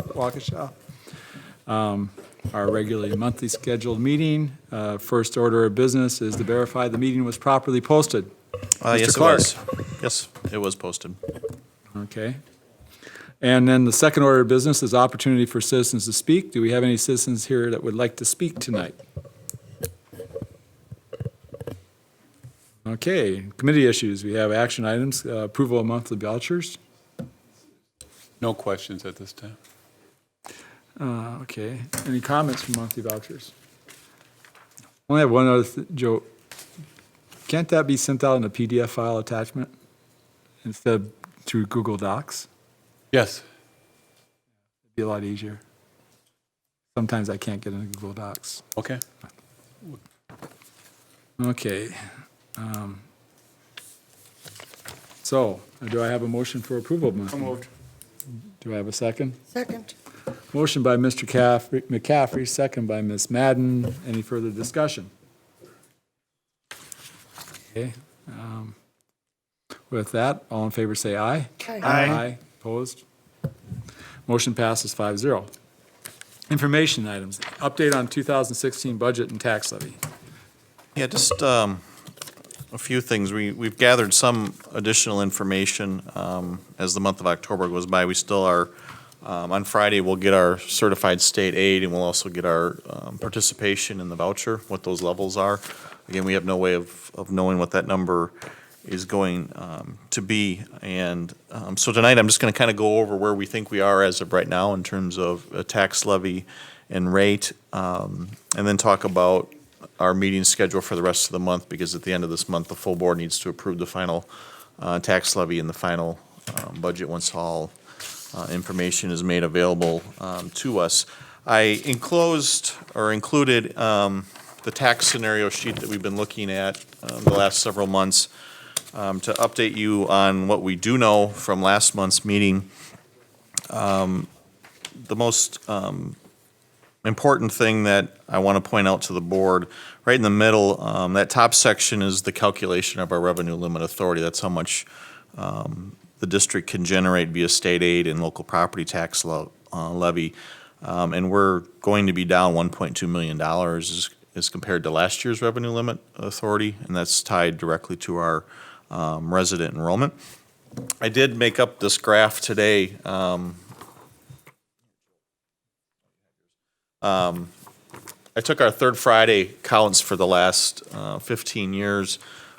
Waukesha. Our regularly monthly scheduled meeting. First order of business is to verify the meeting was properly posted. Yes, Mr. Clark. it was. Yes, it was posted. Okay. And then the second order of business is opportunity for citizens to speak. Do we have any citizens here that would like to speak tonight? Okay, committee issues. We have action items, approval of monthly vouchers. No questions at this time. Okay, any comments from monthly vouchers? I only have one other, Joe. Can't that be sent out in a PDF file attachment instead of through Google Docs? Yes. It'd be a lot easier. Sometimes I can't get into Google Docs. Okay. Okay. So, do I have a motion for approval of monthly? moved. Do I have a second? Second. Motion by Mr. McCaffrey, second by Ms. Madden. Any further discussion? Okay. With that, all in favor say aye. Aye. Aye. Opposed? Motion passes 5-0. Information items. Update on 2016 budget and tax levy. Yeah, just a few things. We've gathered some additional information as the month of October goes by. We still are, on Friday, we'll get our certified state aid, and we'll also get our participation in the voucher, what those levels are. Again, we have no way of knowing what that number is going to be. And so tonight, I'm just going to kind of go over where we think we are as of right now in terms of a tax levy and rate, and then talk about our meeting schedule for the rest of the month, because at the end of this month, the full board needs to approve the final tax levy and the final budget once all information is made available to us. I included the tax scenario sheet that we've been looking at the last several months to update you on what we do know from last month's meeting. The most important thing that I want to point out to the board, right in the middle, that top section is the calculation of our revenue limit authority. That's how much the district can generate via state aid and local property tax levy. And we're going to be down $1.2 million as compared to last year's revenue limit authority, and that's tied directly to our resident enrollment. I did make up this graph today. I took our third Friday counts for the last 15 years,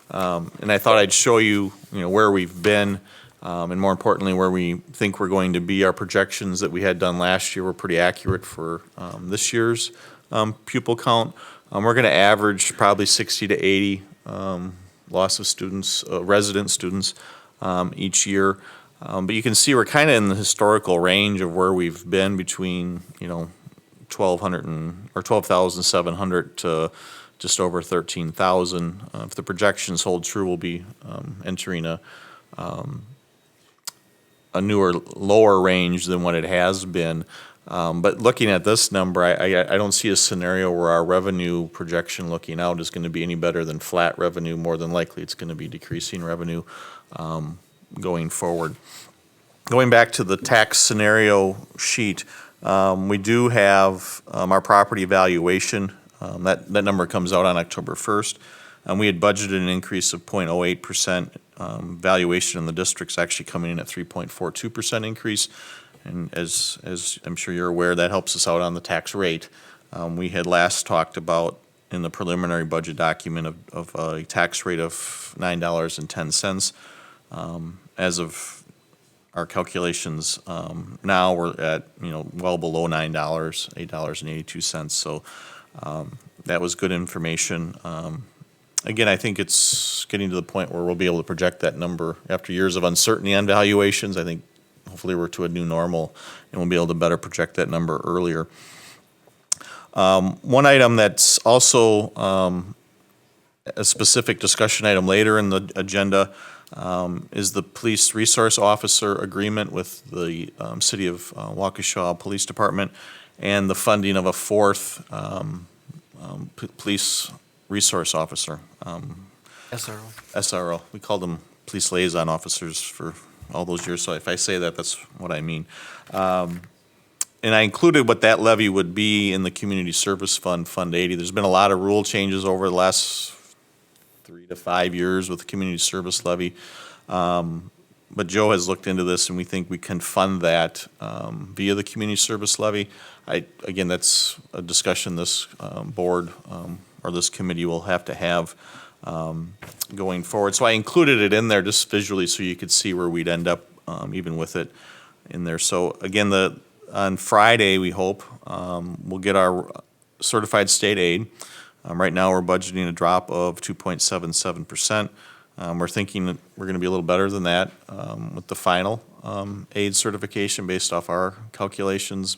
and I thought I'd show you, where we've been, and more importantly, where we think we're going to be. Our projections that we had done last year were pretty accurate for this year's pupil count. We're going to average probably 60 to 80 loss of students, resident students, each year. But you can see we're kind of in the historical range of where we've been between, 12,700 to just over 13,000. If the projections hold true, we'll be entering a newer, lower range than what it has been. But looking at this number, I don't see a scenario where our revenue projection looking out is going to be any better than flat revenue. More than likely, it's going to be decreasing revenue going forward. Going back to the tax scenario sheet, we do have our property valuation. That number comes out on October 1st. We had budgeted an increase of 0.08%. Valuation in the district's actually coming in at 3.42% increase. And as I'm sure you're aware, that helps us out on the tax rate. We had last talked about in the preliminary budget document of a tax rate of $9.10. As of our calculations, now we're at, well below $9, $8.82. So that was good information. Again, I think it's getting to the point where we'll be able to project that number after years of uncertainty on valuations. I think hopefully we're to a new normal and we'll be able to better project that number earlier. One item that's also a specific discussion item later in the agenda is the police resource officer agreement with the city of Waukesha Police Department and the funding of a fourth police resource officer. SRO. We called them police liaison officers for all those years, so if I say that, that's what I mean. and I included what that levy would be in the Community Service Fund, Fund 80. There's been a lot of rule changes over the last 3 to 5 years with the community service levy. But Joe has looked into this, and we think we can fund that via the community service levy. Again, that's a discussion this board or this committee will have to have going forward. So I included it in there just visually so you could see where we'd end up even with it in there. So again, on Friday, we hope, we'll get our certified state aid. Right now, we're budgeting a drop of 2.77%. We're thinking that we're going to be a little better than that with the final aid certification based off our calculations.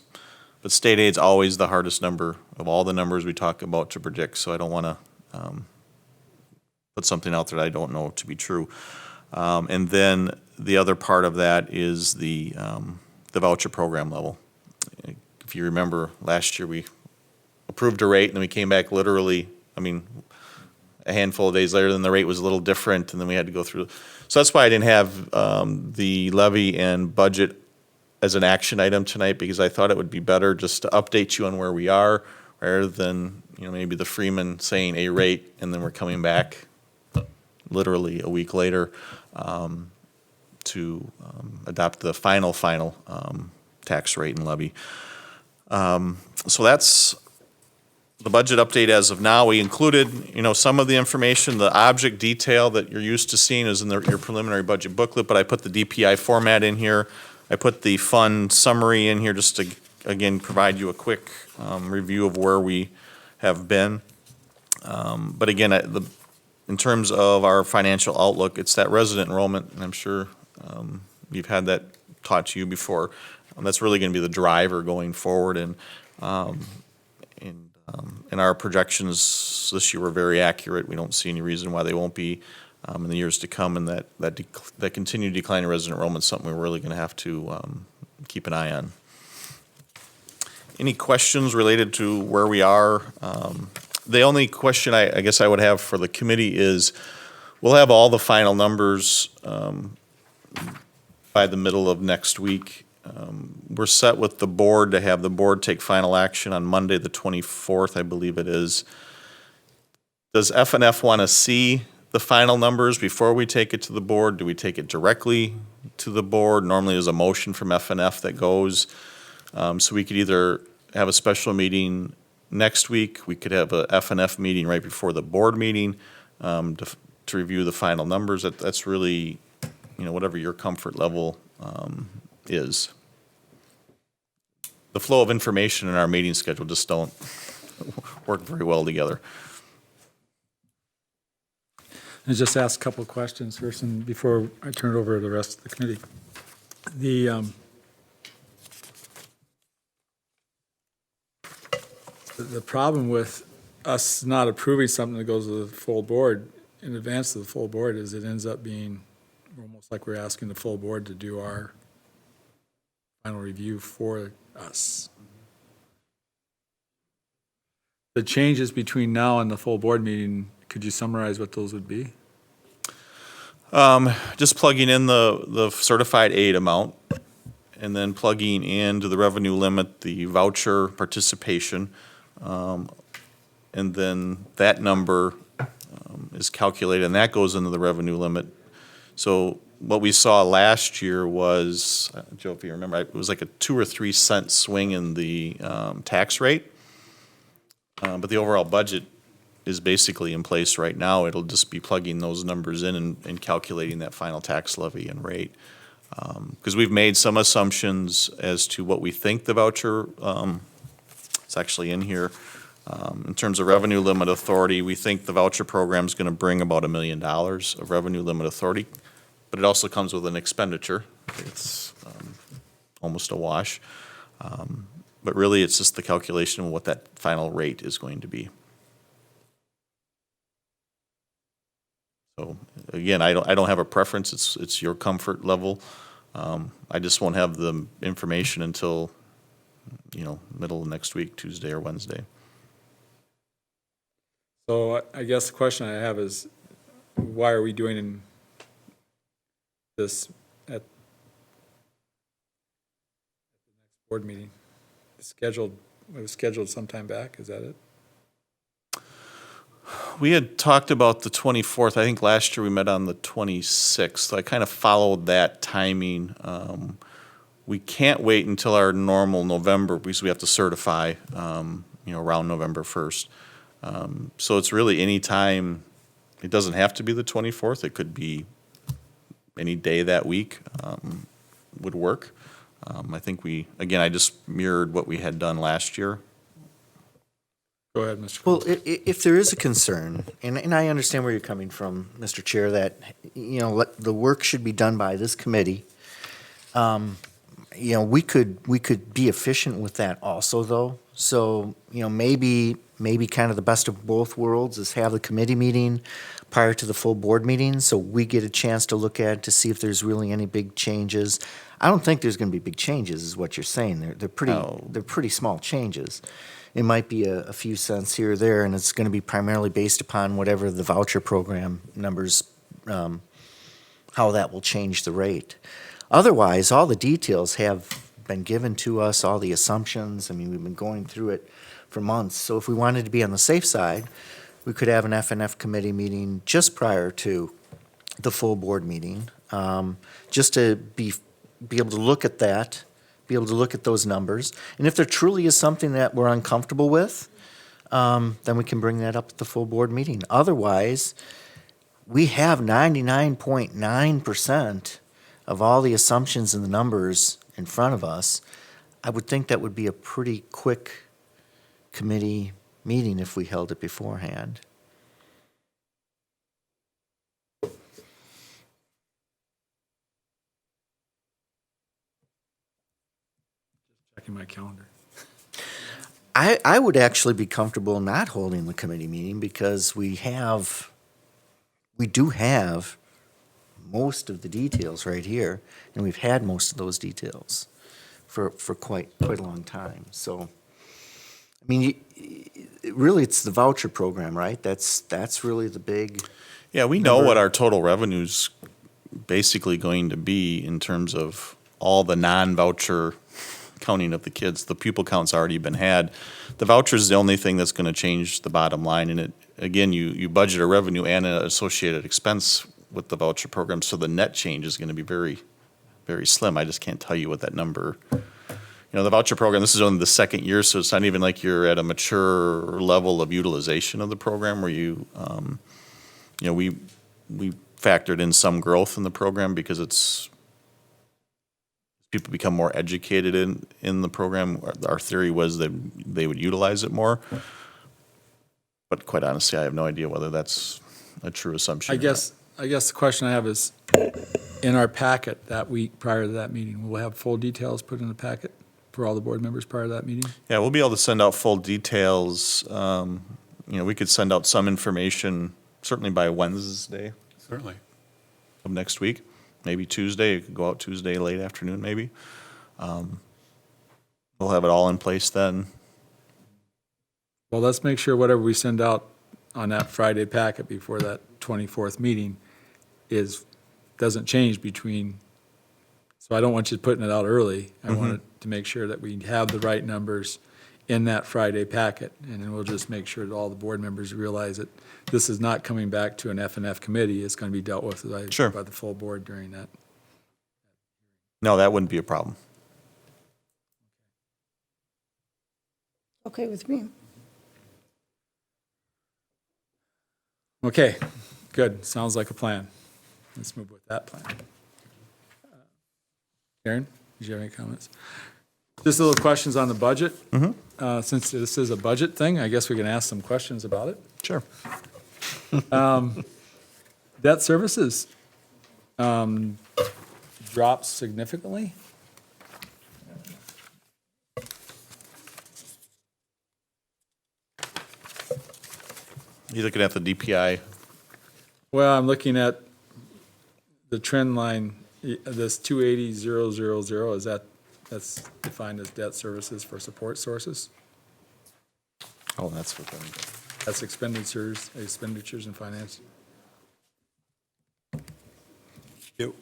But state aid's always the hardest number of all the numbers we talk about to predict, so I don't want to put something out there that I don't know to be true. And then the other part of that is the voucher program level. If you remember, last year we approved a rate, and then we came back literally, a handful of days later, then the rate was a little different, and then we had to go through. So that's why I didn't have the levy and budget as an action item tonight, because I thought it would be better just to update you on where we are, rather than, maybe the Freeman saying a rate, and then we're coming back literally a week later to adopt the final tax rate and levy. So that's the budget update as of now. We included, some of the information. The object detail that you're used to seeing is in your preliminary budget booklet, but I put the DPI format in here. I put the fund summary in here just to, again, provide you a quick review of where we have been. But again, in terms of our financial outlook, it's that resident enrollment, and I'm sure you've had that taught to you before. That's really going to be the driver going forward, and our projections this year were very accurate. We don't see any reason why they won't be in the years to come, and that continued decline in resident enrollment is something we're really going to have to keep an eye on. Any questions related to where we are? The only question I guess I would have for the committee is, we'll have all the final numbers by the middle of next week. We're set with the board to have the board take final action on Monday, the 24th, I believe it is. Does FNF want to see the final numbers before we take it to the board? Do we take it directly to the board? Normally there's a motion from FNF that goes. So we could either have a special meeting next week. We could have a FNF meeting right before the board meeting to review the final numbers. That's really, whatever your comfort level is. The flow of information in our meeting schedule just don't work very well together. And just ask a couple of questions first, and before I turn it over to the rest of the committee. The problem with us not approving something that goes to the full board in advance of the full board is it ends up being almost like we're asking the full board to do our final review for us. The changes between now and the full board meeting, could you summarize what those would be? Just plugging in the certified aid amount, and then plugging into the revenue limit the voucher participation, and then that number is calculated, and that goes into the revenue limit. So what we saw last year was, Joe, if you remember, it was like a 2 or 3 cent swing in the tax rate, but the overall budget is basically in place right now. It'll just be plugging those numbers in and calculating that final tax levy and rate. Because we've made some assumptions as to what we think the voucher, it's actually in here. In terms of revenue limit authority, we think the voucher program is going to bring about $1 million of revenue limit authority, but it also comes with an expenditure. It's almost a wash. But really, it's just the calculation of what that final rate is going to be. So again, I don't have a preference. It's your comfort level. I just won't have the information until, middle of next week, Tuesday or Wednesday. So I guess the question I have is, why are we doing this at the next board meeting? scheduled, it was scheduled sometime back, is that it? We had talked about the 24th. I think last year we met on the 26th. So I kind of followed that timing. We can't wait until our normal November because we have to certify, around November 1st. So it's really any time. It doesn't have to be the 24th. It could be any day that week would work. I think I just mirrored what we had done last year. Go ahead, Mr. Well, if there is a concern, and I understand where you're coming from, Mr. Chair, that, the work should be done by this committee. We could be efficient with that also, though. So, maybe kind of the best of both worlds is have the committee meeting prior to the full board meeting, so we get a chance to look at it to see if there's really any big changes. I don't think there's going to be big changes, is what you're saying. They're pretty small changes. It might be a few cents here or there, and it's going to be primarily based upon whatever the voucher program numbers, how that will change the rate. Otherwise, all the details have been given to us, all the assumptions. I mean, we've been going through it for months. So if we wanted to be on the safe side, we could have an FNF committee meeting just prior to the full board meeting, just to be able to look at that, be able to look at those numbers. And if there truly is something that we're uncomfortable with, then we can bring that up at the full board meeting. Otherwise, we have 99.9% of all the assumptions and the numbers in front of us. I would think that would be a pretty quick committee meeting if we held it beforehand. Checking my calendar. I would actually be comfortable not holding the committee meeting because we do have most of the details right here, and we've had most of those details for quite a long time. So, I mean, really, it's the voucher program, right? That's really the big. Yeah, we know what our total revenue's basically going to be in terms of all the non-voucher counting of the kids. The pupil count's already been had. The voucher's the only thing that's going to change the bottom line. And it, again, you budget a revenue and an associated expense with the voucher program, so the net change is going to be very, very slim. I just can't tell you what that number. The voucher program, this is only the second year, so it's not even like you're at a mature level of utilization of the program where we factored in some growth in the program because it's people become more educated in the program. Our theory was that they would utilize it more. But quite honestly, I have no idea whether that's a true assumption. I guess the question I have is, in our packet that week prior to that meeting, we'll have full details put in the packet for all the board members prior to that meeting? Yeah, we'll be able to send out full details. We could send out some information certainly by Wednesday Certainly. of next week. Maybe Tuesday. It could go out Tuesday late afternoon, maybe. We'll have it all in place then. Well, let's make sure whatever we send out on that Friday packet before that 24th meeting doesn't change between, so I don't want you putting it out early. I want it to make sure that we have the right numbers in that Friday packet, and then we'll just make sure that all the board members realize that this is not coming back to an FNF committee. It's going to be dealt with by the full board during that. No, that wouldn't be a problem. Okay with me. Okay, good. Sounds like a plan. Let's move with that plan. Karen, did you have any comments? Just a little questions on the budget. Since this is a budget thing, I guess we can ask some questions about it. Sure. Debt services dropped significantly. You looking at the DPI? Well, I'm looking at the trend line, this 280,000, that's defined as debt services for support sources? Oh, that's what that. That's expenditures and finance. Yep.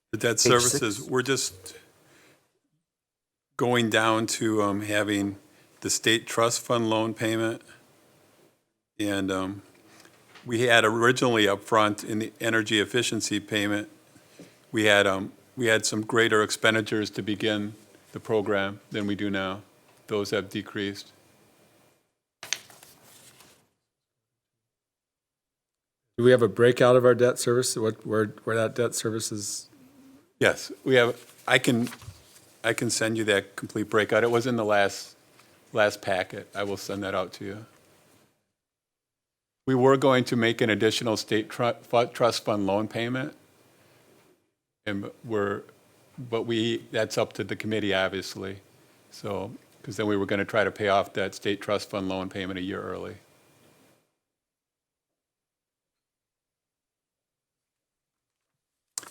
The debt Page services, six. we're just going down to having the state trust fund loan payment. And we had originally up front in the energy efficiency payment, we had some greater expenditures to begin the program than we do now. Those have decreased. Do we have a breakout of our debt service, where that debt service is? Yes, we have, I can send you that complete breakout. It was in the last packet. I will send that out to you. We were going to make an additional state trust fund loan payment. And that's up to the committee, obviously. So, because then we were going to try to pay off that state trust fund loan payment a year early.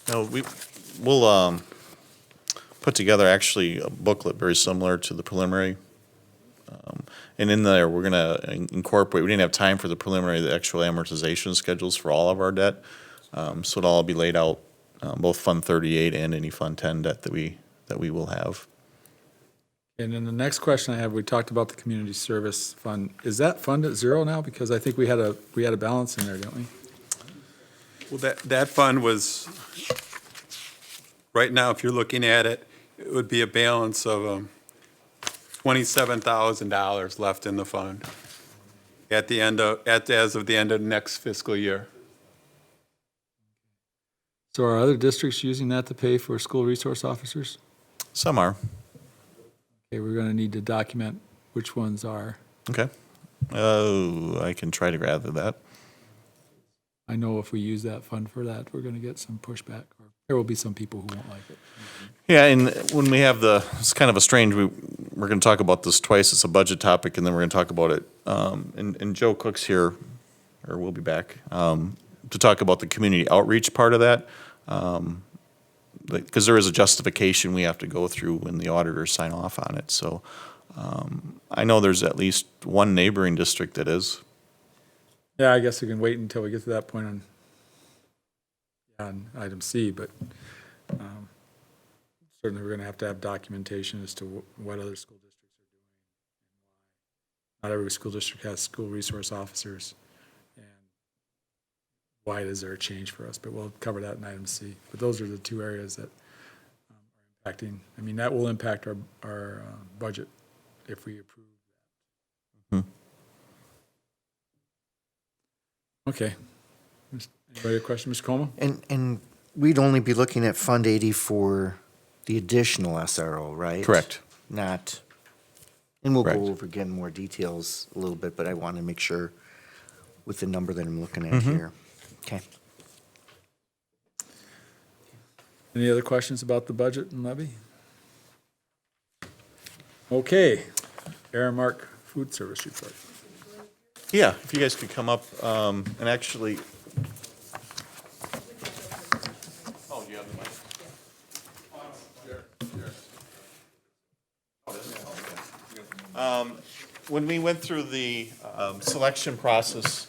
No, we'll put together actually a booklet very similar to the preliminary. And in there, we're going to incorporate, we didn't have time for the preliminary, the actual amortization schedules for all of our debt. So it'll all be laid out, both Fund 38 and any Fund 10 debt that we will have. And then the next question I have, we talked about the community service fund. Is that fund at zero now? Because I think we had a balance in there, didn't we? Well, that fund was, right now, if you're looking at it, it would be a balance of $27,000 left in the fund as of the end of next fiscal year. So are other districts using that to pay for school resource officers? Some are. Okay, we're going to need to document which ones are. Okay. I can try to gather that. I know if we use that fund for that, we're going to get some pushback, or there will be some people who won't like it. Yeah, and when we have it's kind of a strange, we're going to talk about this twice. It's a budget topic, and then we're going to talk about it. And Joe Cook's here, or we'll be back, to talk about the community outreach part of that. Because there is a justification we have to go through when the auditors sign off on it. So I know there's at least one neighboring district that is. Yeah, I guess we can wait until we get to that point on item C, but certainly we're going to have documentation as to what other school districts are doing. Not every school district has school resource officers, and why is there a change for us? But we'll cover that in item C. But those are the two areas that are impacting. I mean, that will impact our budget if we approve that. Mhm. Okay. Anybody have a question, Mr. Como? And we'd only be looking at Fund 80 for the additional SRO, right? Correct. Not, and we'll Correct. go over again more details a little bit, but I want to make sure with the number that I'm looking at here. Okay. Any other questions about the budget and levy? Okay. Aramark Food Service Report. Yeah, if you guys could come up and actually. Oh, do you have the mic? When we went through the selection process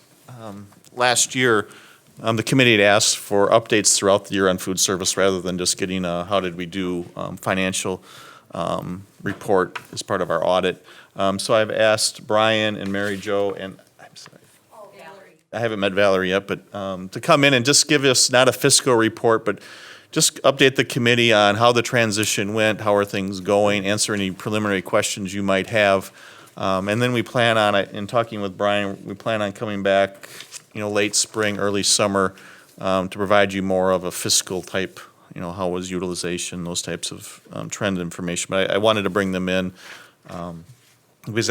last year, the committee had asked for updates throughout the year on food service rather than just getting a how did we do financial report as part of our audit. So I've asked Brian and Mary Jo and I'm sorry. I haven't met Valerie yet, but to come in and just give us not a fiscal report, but just update the committee on how the transition went, how are things going, answer any preliminary questions you might have. And then we plan on, in talking with Brian, we plan on coming back, late spring, early summer, to provide you more of a fiscal type, how was utilization, those types of trend information. But I wanted to bring them in because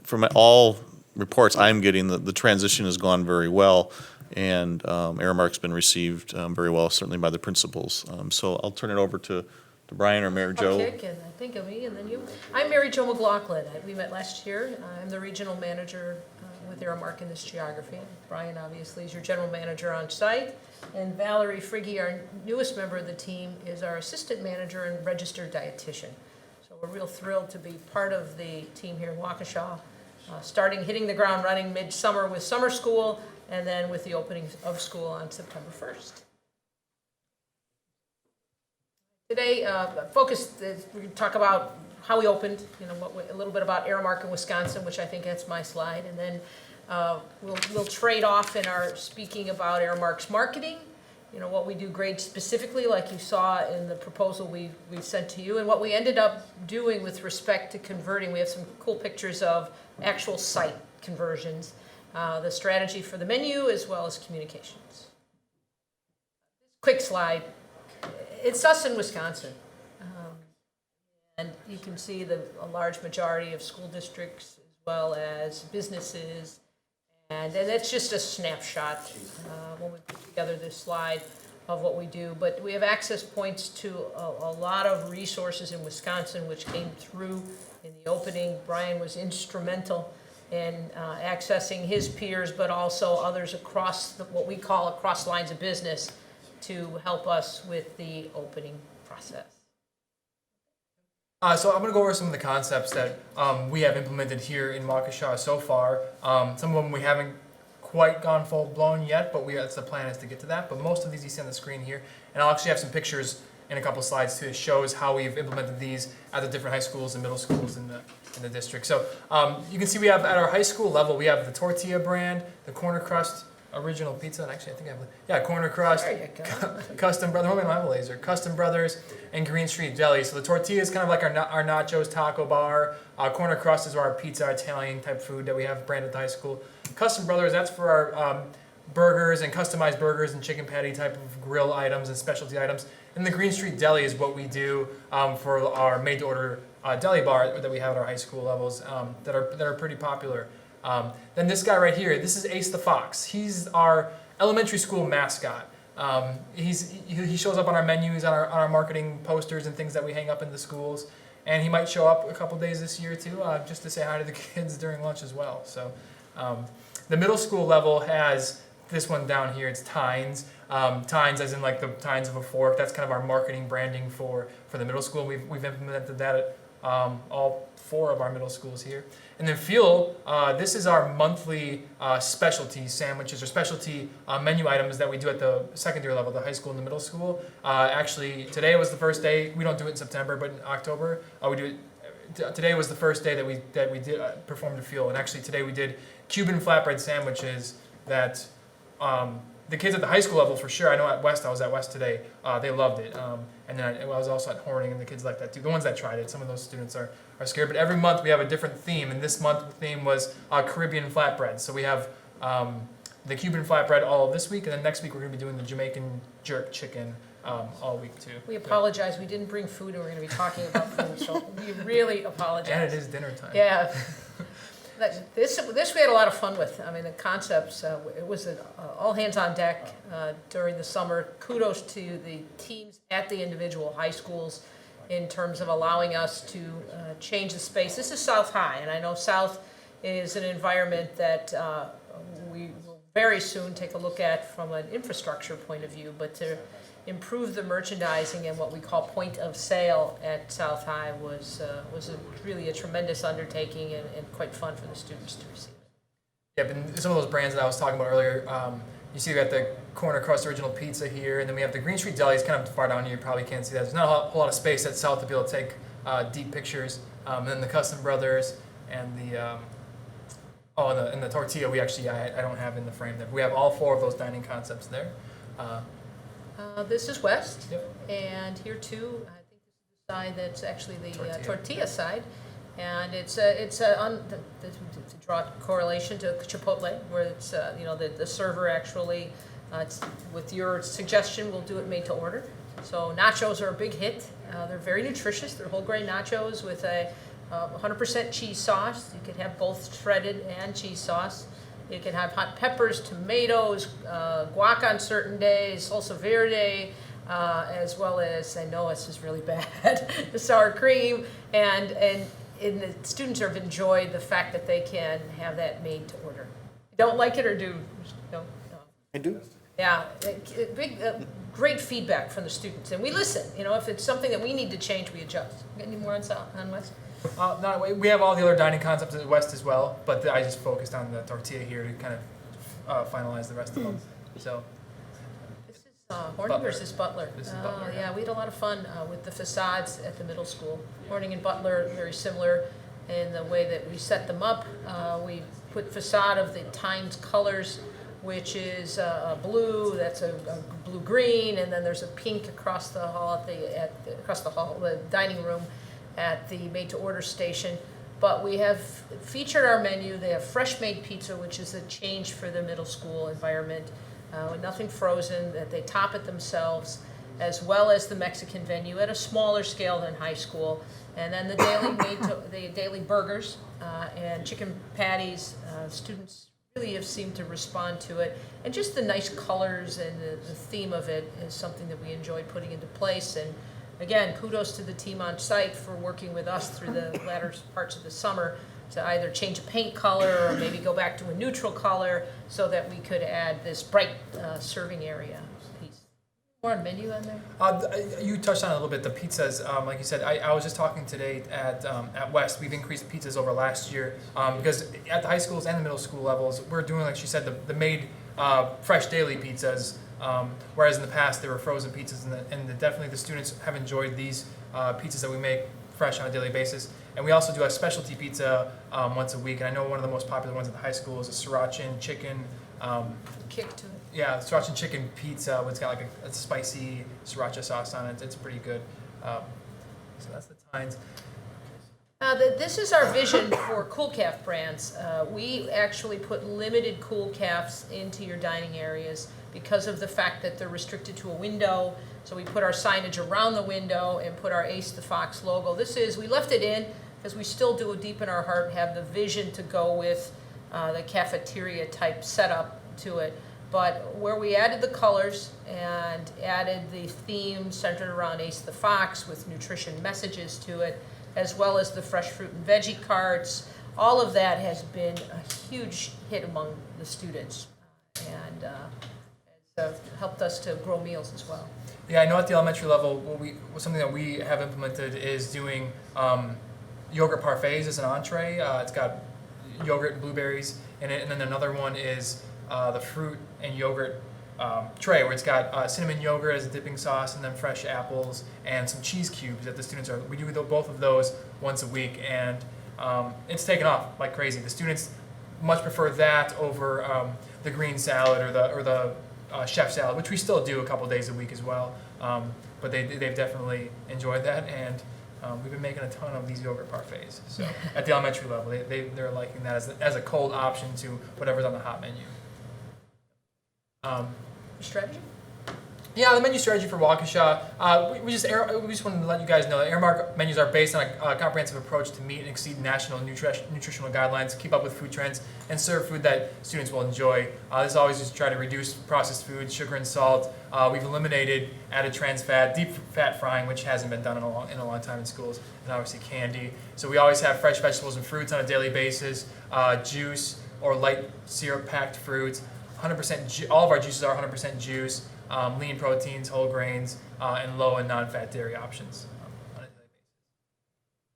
from all reports I'm getting, the transition has gone very well, and Aramark's been received very well, certainly by the principals. So I'll turn it over to Brian or Mary Jo. I'll kick, and I think of me, and then you. I'm Mary Jo McLaughlin. We met last year. I'm the regional manager with Aramark in this geography. Brian, obviously, is your general manager on site. And Valerie Frigge, our newest member of the team, is our assistant manager and registered dietitian. So we're real thrilled to be part of the team here in Waukesha, hitting the ground running mid-summer with summer school, and then with the opening of school on September 1st. Today, we're going to talk about how we opened, a little bit about Aramark in Wisconsin, which I think that's my slide, and then we'll trade off in our speaking about Aramark's marketing, what we do grade specifically, like you saw in the proposal we sent to you, and what we ended up doing with respect to converting. We have some cool pictures of actual site conversions, the strategy for the menu, as well as communications. Quick slide. It's us in Wisconsin. And you can see a large majority of school districts as well as businesses. And it's just a snapshot when we put together this slide of what we do. But we have access points to a lot of resources in Wisconsin, which came through in the opening. Brian was instrumental in accessing his peers, but also others across what we call across lines of business to help us with the opening process. So I'm going to go over some of the concepts that we have implemented here in Waukesha so far. Some of them we haven't quite gone full blown yet, but that's the plan is to get to that. But most of these you see on the screen here, and I'll actually have some pictures in a couple slides too. It shows how we've implemented these at the different high schools and middle schools in the district. So you can see we have at our high school level we have the tortilla brand, the corner crust original pizza, and actually I think I have corner crust, There you go. Custom Brothers, hold on, I have a laser, Custom Brothers, and Green Street Deli. So the tortilla is kind of like our nachos taco bar. Corner crust is our pizza, Italian type food that we have branded at the high school. Custom Brothers, that's for our burgers and customized burgers and chicken patty type of grill items and specialty items. And the Green Street Deli is what we do for our made-to-order deli bar that we have at our high school levels that are pretty popular. Then this guy right here, this is Ace the Fox. He's our elementary school mascot. He shows up on our menus, on our marketing posters and things that we hang up in the schools. And he might show up a couple days this year too, just to say hi to the kids during lunch as well. So the middle school level has this one down here. It's Tines. Tines as in like the tines of a fork. That's kind of our marketing branding for the middle school. We've implemented that at all 4 of our middle schools here. And then Fuel, this is our monthly specialty sandwiches or specialty menu items that we do at the secondary level, the high school and the middle school. Actually, today was the first day. We don't do it in September, but in October, we do it. Today was the first day that we did performed a Fuel, and actually today we did Cuban flatbread sandwiches that the kids at the high school level for sure. I know at West, I was at West today. They loved it, and then I was also at Horning, and the kids liked that too. The ones that tried it, some of those students are scared. But every month we have a different theme, and this month the theme was Caribbean flatbread. So we have the Cuban flatbread all this week, and then next week we're going to be doing the Jamaican jerk chicken all week too. We apologize, we didn't bring food, and we're going to be talking about food, so we really apologize. And it is dinner time. Yeah. This we had a lot of fun with. I mean, the concepts, it was all hands on deck during the summer. Kudos to the teams at the individual high schools in terms of allowing us to change the space. This is South High, and I know South is an environment that we will very soon take a look at from an infrastructure point of view, but to improve the merchandising and what we call point of sale at South High was really a tremendous undertaking and quite fun for the students to receive. Yep, and some of those brands that I was talking about earlier, you see we got the corner crust original pizza here, and then we have the Green Street Deli. It's kind of far down here, you probably can't see that. There's not a whole lot of space at South to be able to take deep pictures. And then the Custom Brothers and the and the tortilla we actually I don't have in the frame there. We have all 4 of those dining concepts there. This is West, Yep. and here too, I think this is the side that's actually the tortilla side, and it's to draw a correlation to Chipotle, where it's the server actually, with your suggestion, we'll do it made to order. So nachos are a big hit. They're very nutritious. They're whole grain nachos with a 100% cheese sauce. You could have both shredded and cheese sauce. You can have hot peppers, tomatoes, guac on certain days, salsa verde, as well as, I know this is really bad, the sour cream. And the students have enjoyed the fact that they can have that made to order. Don't like it or do? No. I do. Yeah, great feedback from the students. And we listen. If it's something that we need to change, we adjust. Got any more on West? We have all the other dining concepts at West as well, but I just focused on the tortilla here to kind of finalize the rest of them. So This is Horning versus Butler. This is Butler, Yeah, yeah. we had a lot of fun with the facades at the middle school. Horning and Butler, very similar in the way that we set them up. We put facade of the Times colors, which is a blue, that's a blue-green, and then there's a pink across the hall the dining room at the made-to-order station. But we have featured our menu. They have fresh-made pizza, which is a change for the middle school environment, with nothing frozen, that they top it themselves, as well as the Mexican venue at a smaller scale than high school. And then the daily burgers and chicken patties. Students really have seemed to respond to it. And just the nice colors and the theme of it is something that we enjoyed putting into place. And again, kudos to the team on site for working with us through the latter parts of the summer to either change a paint color or maybe go back to a neutral color so that we could add this bright serving area piece. More on menu on there? You touched on it a little bit, the pizzas. Like you said, I was just talking today at West. We've increased pizzas over last year because at the high schools and the middle school levels, we're doing, like she said, the made fresh daily pizzas. Whereas in the past, they were frozen pizzas, and definitely the students have enjoyed these pizzas that we make fresh on a daily basis. And we also do a specialty pizza once a week. And I know one of the most popular ones at the high school is a sriracha chicken. Kick to it. Yeah, sriracha chicken pizza. It's got like a spicy sriracha sauce on it. It's pretty good. So that's the Tines. This is our vision for Cool Calf brands. We actually put limited Cool Calves into your dining areas because of the fact that they're restricted to a window. So we put our signage around the window and put our Ace the Fox logo. We left it in because we still do, deep in our heart, have the vision to go with the cafeteria type setup to it. But where we added the colors and added the theme centered around Ace the Fox with nutrition messages to it, as well as the fresh fruit and veggie carts, all of that has been a huge hit among the students and has helped us to grow meals as well. Yeah, I know at the elementary level, something that we have implemented is doing yogurt parfaits as an entree. It's got yogurt and blueberries in it, and then another one is the fruit and yogurt tray where it's got cinnamon yogurt as a dipping sauce, and then fresh apples and some cheese cubes that the students are. We do both of those once a week, and it's taken off like crazy. The students much prefer that over the green salad or the chef salad, which we still do a couple days a week as well. But they've definitely enjoyed that, and we've been making a ton of these yogurt parfaits. So at the elementary level, they're liking that as a cold option to whatever's on the hot menu. Strategy? Yeah, the menu strategy for Waukesha. We just wanted to let you guys know that Airmark menus are based on a comprehensive approach to meet and exceed national nutritional guidelines, keep up with food trends, and serve food that students will enjoy. This is always just try to reduce processed foods, sugar and salt. We've eliminated added trans fat, deep fat frying, which hasn't been done in a long time in schools, and obviously candy. So we always have fresh vegetables and fruits on a daily basis, juice or light syrup-packed fruits. 100%. All of our juices are 100% juice. Lean proteins, whole grains, and low and non-fat dairy options on a daily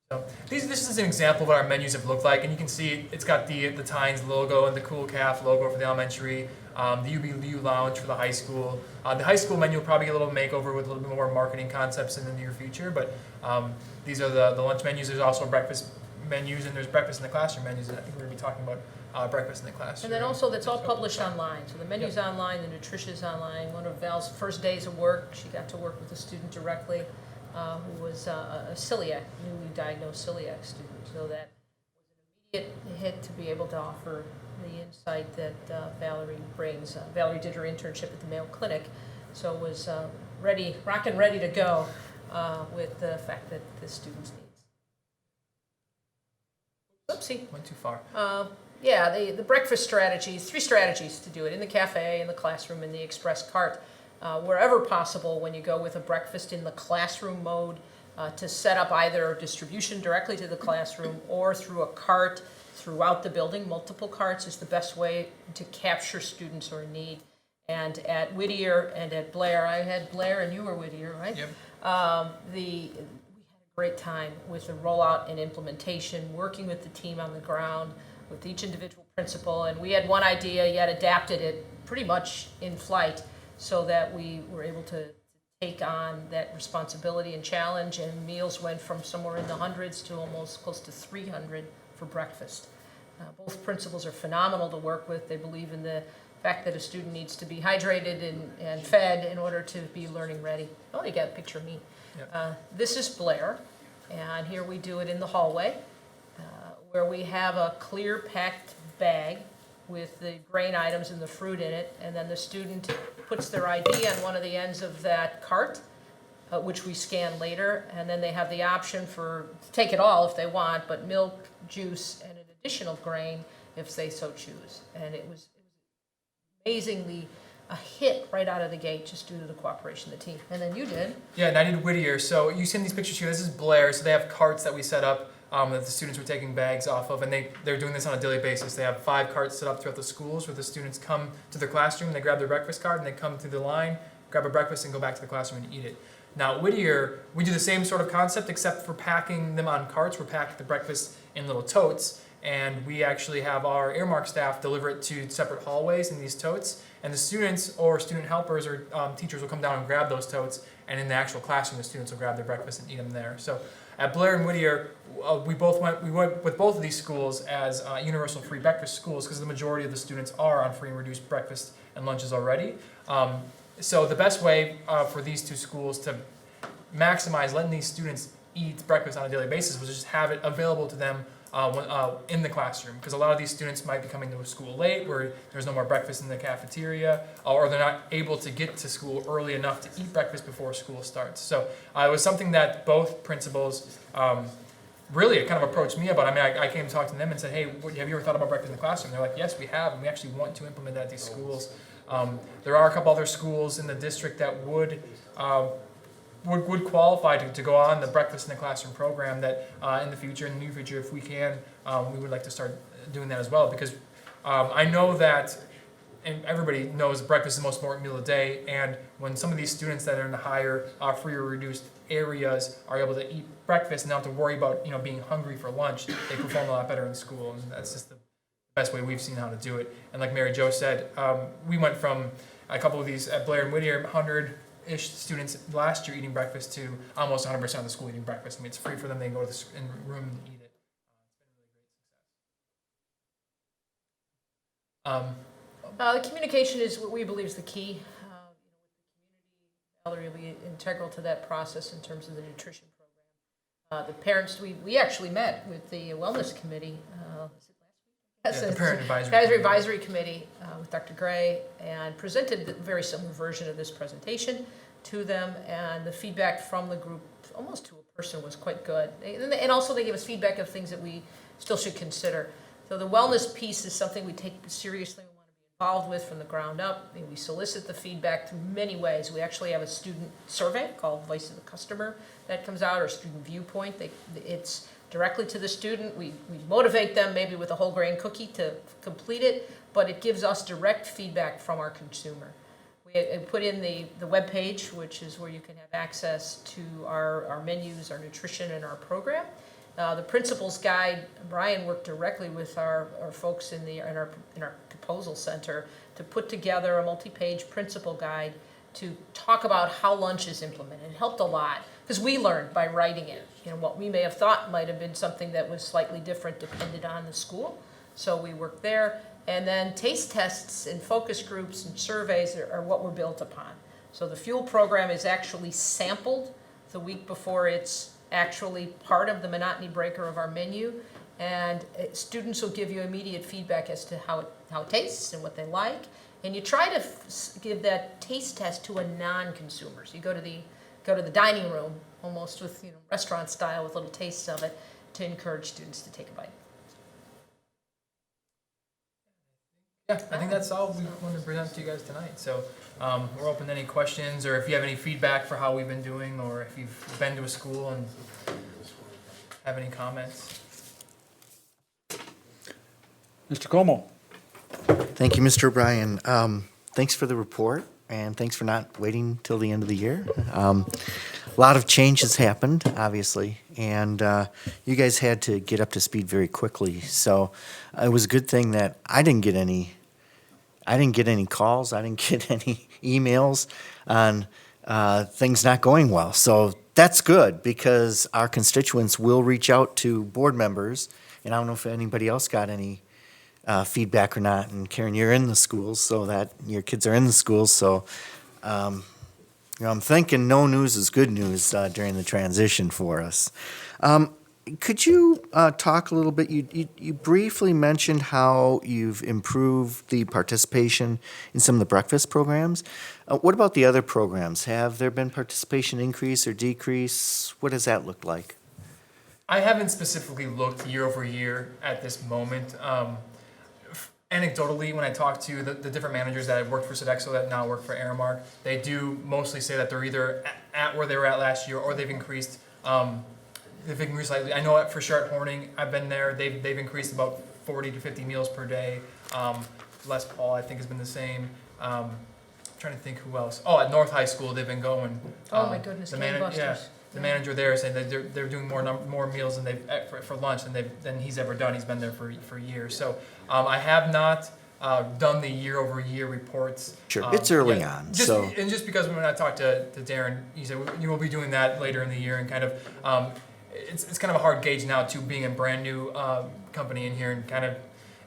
basis. So this is an example of what our menus have looked like, and you can see it's got the Tines logo and the Cool Calf logo for the elementary, the UBU Lounge for the high school. The high school menu will probably get a little makeover with a little bit more marketing concepts in the near future, but these are the lunch menus. There's also breakfast menus, and there's breakfast in the classroom menus, and I think we're going to be talking about breakfast in the classroom. And then also, that's all published online. So the menu's online, the nutrition's online. One of Val's first days of work, she got to work with a student directly who was a celiac, newly diagnosed celiac student. So that was an immediate hit to be able to offer the insight that Valerie brings. Valerie did her internship at the Mayo Clinic, so was rockin' ready to go with the fact that the students need. Oopsie. Went too far. Yeah, the breakfast strategies, 3 strategies to do it: in the cafe, in the classroom, in the express cart. Wherever possible, when you go with a breakfast in the classroom mode, to set up either distribution directly to the classroom or through a cart throughout the building. Multiple carts is the best way to capture students or need. And at Whittier and at Blair, I had Blair and you were Whittier, right? Yep. We had a great time with the rollout and implementation, working with the team on the ground, with each individual principal, and we had one idea, yet adapted it pretty much in flight so that we were able to take on that responsibility and challenge, and meals went from somewhere in the hundreds to almost close to 300 for breakfast. Both principals are phenomenal to work with. They believe in the fact that a student needs to be hydrated and fed in order to be learning ready. Oh, you got a picture of me. This is Blair, and here we do it in the hallway, where we have a clear packed bag with the grain items and the fruit in it, and then the student puts their ID on one of the ends of that cart, which we scan later, and then they have the option for, take it all if they want, but milk, juice, and an additional grain if they so choose. And it was amazingly a hit right out of the gate just due to the cooperation of the team. And then you did. Yeah, and I did Whittier. So you see in these pictures here, this is Blair. So they have carts that we set up that the students were taking bags off of, and they're doing this on a daily basis. They have 5 carts set up throughout the schools where the students come to their classroom, they grab their breakfast card, and they come through the line, grab a breakfast, and go back to the classroom and eat it. Now, at Whittier, we do the same sort of concept, except for packing them on carts. We're packing the breakfast in little totes, and we actually have our earmark staff deliver it to separate hallways in these totes, and the students or student helpers or teachers will come down and grab those totes, and in the actual classroom, the students will grab their breakfast and eat them there. So at Blair and Whittier, we went with both of these schools as universal free breakfast schools because the majority of the students are on free and reduced breakfast and lunches already. So the best way for these 2 schools to maximize letting these students eat breakfast on a daily basis was just have it available to them in the classroom, because a lot of these students might be coming to school late where there's no more breakfast in the cafeteria, or they're not able to get to school early enough to eat breakfast before school starts. So it was something that both principals really kind of approached me about. I mean, I came to talk to them and said, hey, have you ever thought about breakfast in the classroom? They're like, yes, we have, and we actually want to implement that at these schools. There are a couple other schools in the district that would qualify to go on the breakfast in the classroom program that in the near future, if we can, we would like to start doing that as well, because I know that, and everybody knows breakfast is the most important meal of the day, and when some of these students that are in the higher free or reduced areas are able to eat breakfast and not have to worry about being hungry for lunch, they perform a lot better in school, and that's just the best way we've seen how to do it. And like Mary Jo said, we went from a couple of these at Blair and Whittier, 100-ish students last year eating breakfast to almost 100% of the school eating breakfast. I mean, it's free for them. They can go to the room and eat it. The communication is what we believe is the key. Valerie will be integral to that process in terms of the nutrition program. The parents, we actually met with the wellness committee. The parent advisory committee with Dr. Gray, and presented a very similar version of this presentation to them, and the feedback from the group, almost to a person, was quite good. And also they gave us feedback of things that we still should consider. So the wellness piece is something we take seriously. We want to be involved with from the ground up. We solicit the feedback through many ways. We actually have a student survey called Voice of the Customer that comes out, or Student Viewpoint. It's directly to the student. We motivate them maybe with a whole grain cookie to complete it, but it gives us direct feedback from our consumer. We put in the webpage, which is where you can have access to our menus, our nutrition, and our program. The principal's guide, Brian worked directly with our folks in our proposal center to put together a multi-page principal guide to talk about how lunch is implemented. It helped a lot because we learned by writing it. What we may have thought might have been something that was slightly different depended on the school. So we worked there. And then taste tests and focus groups and surveys are what we're built upon. So the fuel program is actually sampled the week before it's actually part of the monotony breaker of our menu. And students will give you immediate feedback as to how it tastes and what they like. And you try to give that taste test to a non-consumer. So you go to the dining room, almost with restaurant style, with little tastes of it, to encourage students to take a bite. Yeah, I think that's all we wanted to present to you guys tonight. So we're open to any questions, or if you have any feedback for how we've been doing, or if you've been to a school and have any comments. Mr. Como. Thank you, Mr. O'Brien. Thanks for the report, and thanks for not waiting till the end of the year. A lot of change has happened, obviously, and you guys had to get up to speed very quickly. So it was a good thing that I didn't get any I didn't get any calls. I didn't get any emails on things not going well. So that's good because our constituents will reach out to board members. And I don't know if anybody else got any feedback or not. And Karen, you're in the schools, so that your kids are in the schools. So I'm thinking no news is good news during the transition for us. Could you talk a little bit? You briefly mentioned how you've improved the participation in some of the breakfast programs. What about the other programs? Have there been participation increase or decrease? What does that look like? I haven't specifically looked year over year at this moment. Anecdotally, when I talk to the different managers that have worked for Sodexo that now work for Aramark, they do mostly say that they're either at where they were at last year or they've increased. They've increased slightly. I know for sure at Horning, I've been there. They've increased about 40 to 50 meals per day. Les Paul, I think, has been the same. Trying to think who else. Oh, at North High School, they've been going. Oh my goodness, gangbusters. The manager there is saying that they're doing more meals than they've for lunch than he's ever done. He's been there for years. So I have not done the year over year reports. Sure, it's early yet. on. Just because when I talked to Darren, he said you will be doing that later in the year, and kind of it's kind of a hard gauge now too, being a brand new company in here, and kind of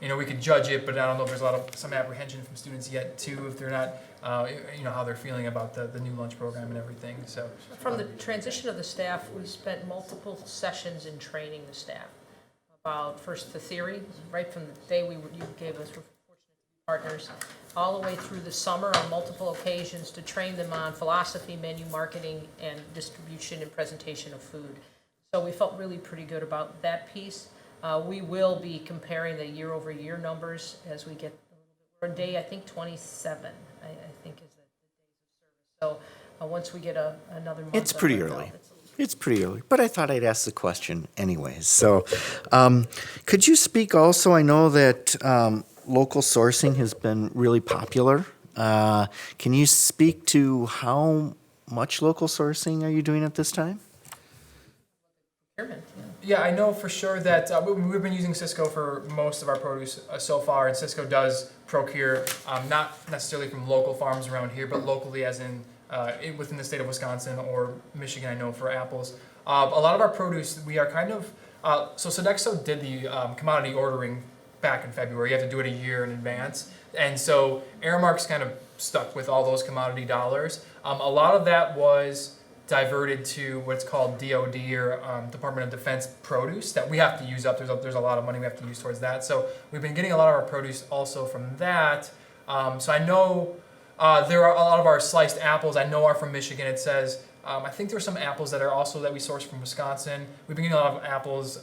we could judge it, but I don't know if there's some apprehension from students yet too, if they're not. How they're feeling about the new lunch program and everything. So From the transition of the staff, we spent multiple sessions in training the staff about first the theory, right from the day you gave us, we're fortunate to be partners, all the way through the summer on multiple occasions to train them on philosophy, menu marketing, and distribution and presentation of food. So we felt really pretty good about that piece. We will be comparing the year over year numbers as we get a little bit. We're day, I think, 27. I think is the days of service. So once we get another month. It's pretty early. It's pretty early, but I thought I'd ask the question anyways. So could you speak also, I know that local sourcing has been really popular. Can you speak to how much local sourcing are you doing at this time? Procurement, yeah, I know for sure that we've been using Cisco for most of our produce so far, and Cisco does procure not necessarily from local farms around here, but locally, as in within the state of Wisconsin or Michigan. I know for apples, a lot of our produce we are kind of so Sodexo did the commodity ordering back in February. You have to do it a year in advance, and so Aramark's kind of stuck with all those commodity dollars. A lot of that was diverted to what's called DOD or Department of Defense produce that we have to use up. There's a lot of money we have to use towards that. So we've been getting a lot of our produce also from that. So I know there are a lot of our sliced apples I know are from Michigan. It says I think there are some apples that are also that we source from Wisconsin. We've been getting a lot of apples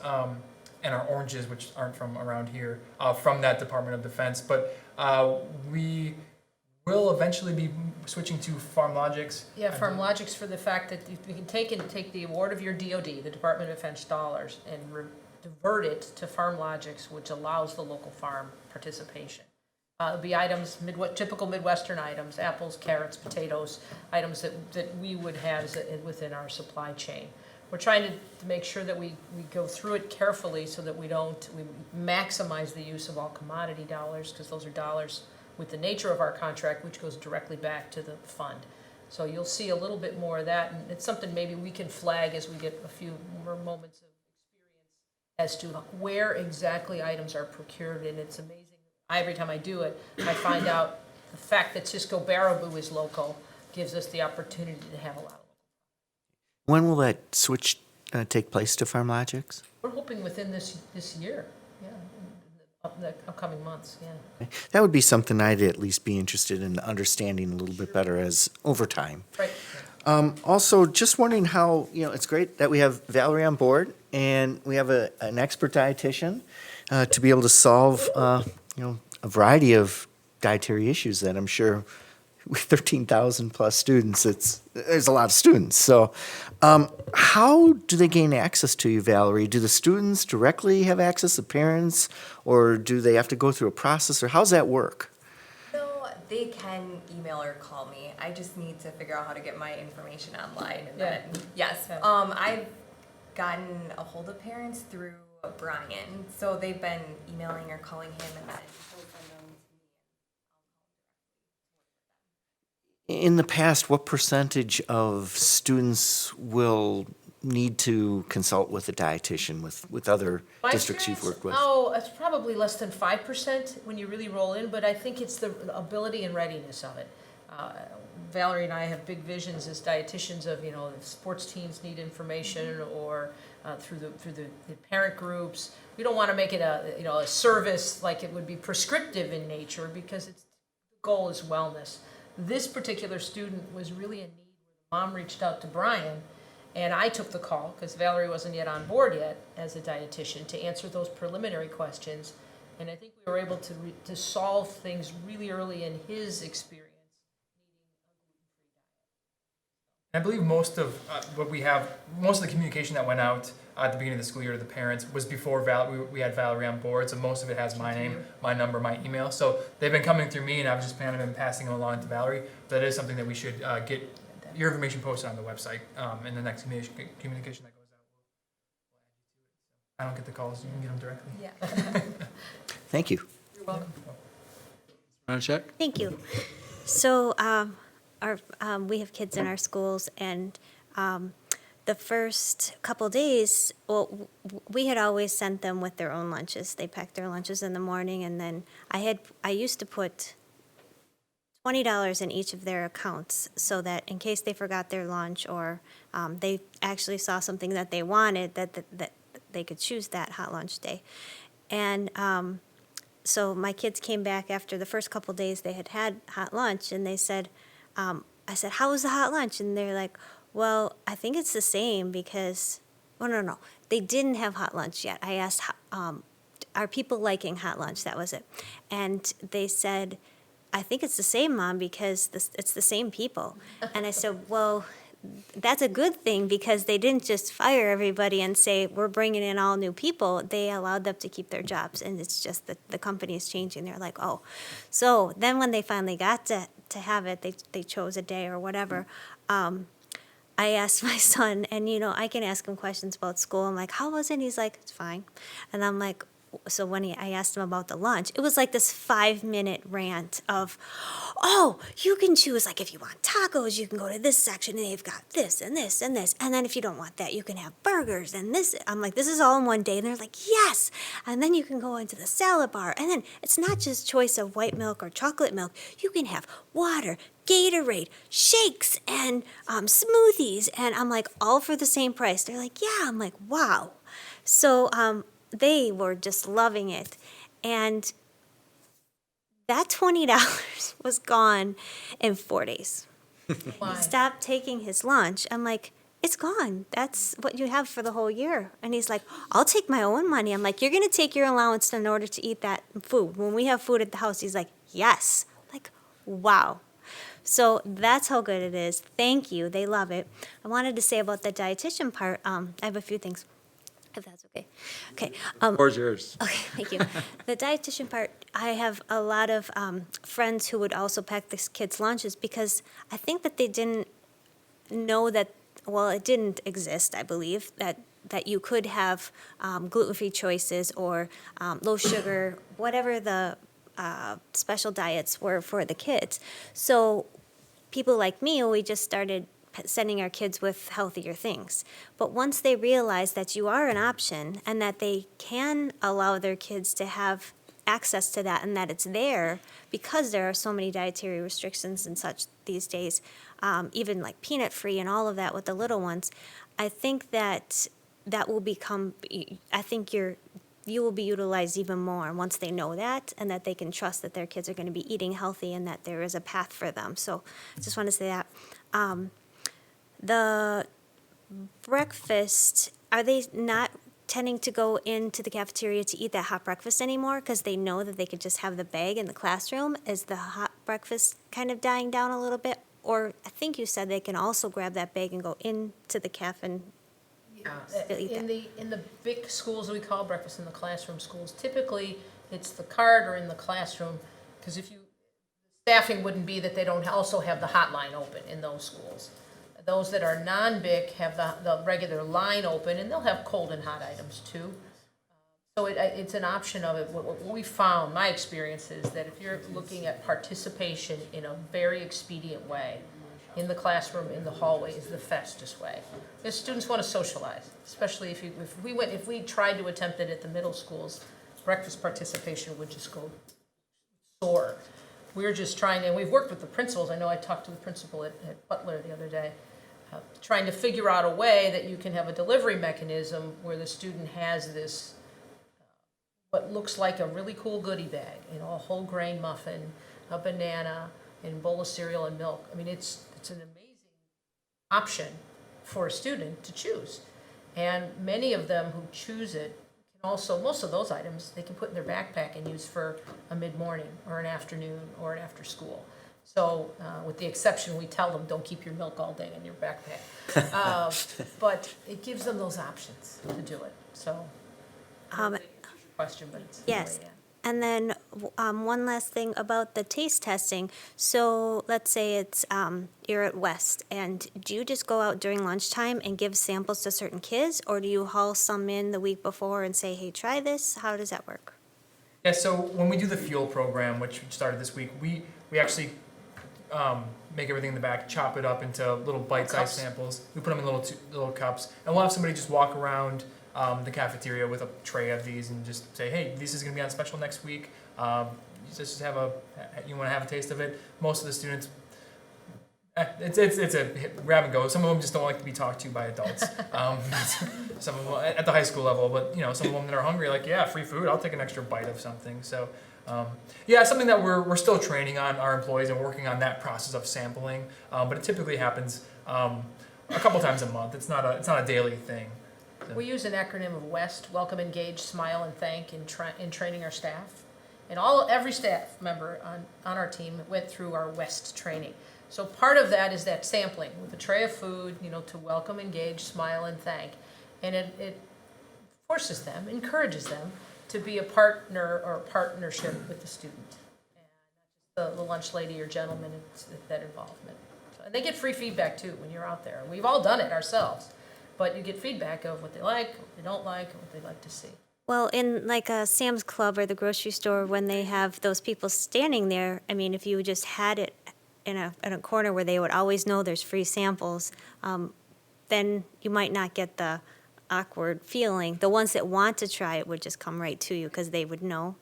and our oranges, which aren't from around here, from that Department of Defense. But we will eventually be switching to FarmLogix. Yeah, FarmLogix for the fact that you can take the award of your DOD, the Department of Defense dollars, and divert it to FarmLogix, which allows the local farm participation. It'll be items, typical Midwestern items, apples, carrots, potatoes, items that we would have within our supply chain. We're trying to make sure that we go through it carefully so that we maximize the use of all commodity dollars, because those are dollars with the nature of our contract, which goes directly back to the fund. So you'll see a little bit more of that, and it's something maybe we can flag as we get a few more moments of experience as to where exactly items are procured, and it's amazing. Every time I do it, I find out the fact that Cisco Baraboo is local gives us the opportunity to have a lot of local. When will that switch take place to FarmLogix? We're hoping within this year, yeah, in the upcoming months, yeah. That would be something I'd at least be interested in understanding a little bit better as over time. Right. Also, just wondering how, it's great that we have Valerie on board and we have an expert dietitian to be able to solve, a variety of dietary issues that I'm sure with 13,000 plus students, there's a lot of students. So how do they gain access to you, Valerie? Do the students directly have access to parents, or do they have to go through a process, or how's that work? No, they can email or call me. I just need to figure out how to get my information online. And then, yes. I've gotten a hold of parents through Brian. So they've been emailing or calling him, and then he'll send them to me. In the past, what percentage of students will need to consult with a dietitian, with other My districts you've experience, worked with? oh, it's probably less than 5% when you really roll in, but I think it's the ability and readiness of it. Valerie and I have big visions as dietitians of, you know, if sports teams need information or through the parent groups. We don't want to make it a service like it would be prescriptive in nature because the goal is wellness. This particular student was really in need. Mom reached out to Brian, and I took the call because Valerie wasn't yet on board yet as a dietitian to answer those preliminary questions. And I think we were able to solve things really early in his experience. I believe most of most of the communication that went out at the beginning of the school year to the parents was before we had Valerie on board. So most of it has my name, my number, my email. So they've been coming through me, and I've just kind of been passing them along to Valerie. But that is something that we should get your information posted on the website in the next communication that goes out. I don't get the calls; you can get them directly. Yeah. Thank you. You're welcome. Check? Thank you. So, we have kids in our schools, and the first couple days, well, we had always sent them with their own lunches. They packed their lunches in the morning, and then I used to put $20 in each of their accounts so that in case they forgot their lunch or they actually saw something that they wanted, that they could choose that hot lunch day. And so my kids came back after the first couple days they had hot lunch, and they said, I said, how was the hot lunch? And they're like, well, I think it's the same because, well, no, they didn't have hot lunch yet. I asked, are people liking hot lunch? That was it. And they said, I think it's the same, Mom, because it's the same people. And I said, well, that's a good thing because they didn't just fire everybody and say, we're bringing in all new people. They allowed them to keep their jobs. And it's just that the company is changing. They're like, oh. So then when they finally got to have it, they chose a day or whatever. I asked my son, and I can ask him questions about school. I'm like, how was it? And he's like, it's fine. And I'm like, so when I asked him about the lunch, it was like this 5-minute rant of, oh, you can choose, like if you want tacos, you can go to this section and they've got this and this and this. And then if you don't want that, you can have burgers and this. I'm like, this is all in one day. And they're like, yes. And then you can go into the salad bar. And then it's not just choice of white milk or chocolate milk. You can have water, Gatorade, shakes, and smoothies. And I'm like, all for the same price. They're like, yeah. I'm like, wow. So, they were just loving it. And that $20 was gone in 4 days. Why? He stopped taking his lunch. I'm like, it's gone. That's what you have for the whole year. And he's like, I'll take my own money. I'm like, you're going to take your allowance in order to eat that food. When we have food at the house, he's like, yes. I'm like, wow. So that's how good it is. Thank you. They love it. I wanted to say about the dietitian part, I have a few things. If that's okay. Okay. Floor's yours. Okay, thank you. The dietitian part, I have a lot of friends who would also pack the kids' lunches because I think that they didn't know that, well, it didn't exist, I believe, that you could have gluten-free choices or low sugar, whatever the special diets were for the kids. So people like me, we just started sending our kids with healthier things. But once they realize that you are an option and that they can allow their kids to have access to that and that it's there because there are so many dietary restrictions and such these days, even like peanut free and all of that with the little ones, I think that will become, I think you will be utilized even more once they know that and that they can trust that their kids are going to be eating healthy and that there is a path for them. So I just want to say that. The breakfast, are they not tending to go into the cafeteria to eat that hot breakfast anymore because they know that they could just have the bag in the classroom? Is the hot breakfast kind of dying down a little bit? Or I think you said they can also grab that bag and go into the cafe and eat In that. the big schools, we call breakfast in the classroom schools, typically it's the cart or in the classroom, because staffing wouldn't be that they don't also have the hotline open in those schools. Those that are non-BIC have the regular line open, and they'll have cold and hot items too. So it's an option of it. What we found, my experience is that if you're looking at participation in a very expedient way, in the classroom, in the hallway, is the fastest way. Because students want to socialize, especially if we tried to attempt it at the middle schools, breakfast participation would just go soar. We're just trying, and we've worked with the principals. I know I talked to the principal at Butler the other day, trying to figure out a way that you can have a delivery mechanism where the student has this, what looks like a really cool goodie bag, you know, a whole grain muffin, a banana, and a bowl of cereal and milk. I mean, it's an amazing option for a student to choose. And many of them who choose it can also, most of those items, they can put in their backpack and use for a mid-morning or an afternoon or an after school. So with the exception, we tell them, don't keep your milk all day in your backpack. But it gives them those options to do it. So, question, but it's. Yes. Really, yeah. And then one last thing about the taste testing. So let's say it's you're at West, and do you just go out during lunchtime and give samples to certain kids, or do you haul some in the week before and say, hey, try this? How does that work? Yeah, so when we do the fuel program, which started this week, we actually make everything in the back, chop it up into little bite-sized samples. We put them in little cups, and we'll have somebody just walk around the cafeteria with a tray of these and just say, hey, this is going to be on special next week. You want to have a taste of it. Most of the students, it's a grab and go. Some of them just don't like to be talked to by adults. Some of them at the high school level, but some of them that are hungry, like, yeah, free food, I'll take an extra bite of something. So something that we're still training on our employees and working on that process of sampling. But it typically happens a couple times a month. It's not a daily thing. We use an acronym of WEST, Welcome, Engage, Smile, and Thank, in training our staff. And every staff member on our team went through our WEST training. So part of that is that sampling with a tray of food, to welcome, engage, smile, and thank. And it forces them, encourages them to be a partner or partnership with the student. And not just the lunch lady or gentleman, it's that involvement. And they get free feedback too when you're out there. We've all done it ourselves. But you get feedback of what they like, what they don't like, and what they'd like to see. Well, in like a Sam's Club or the grocery store, when they have those people standing there, I mean, if you just had it in a corner where they would always know there's free samples, then you might not get the awkward feeling. The ones that want to try it would just come right to you because they would know.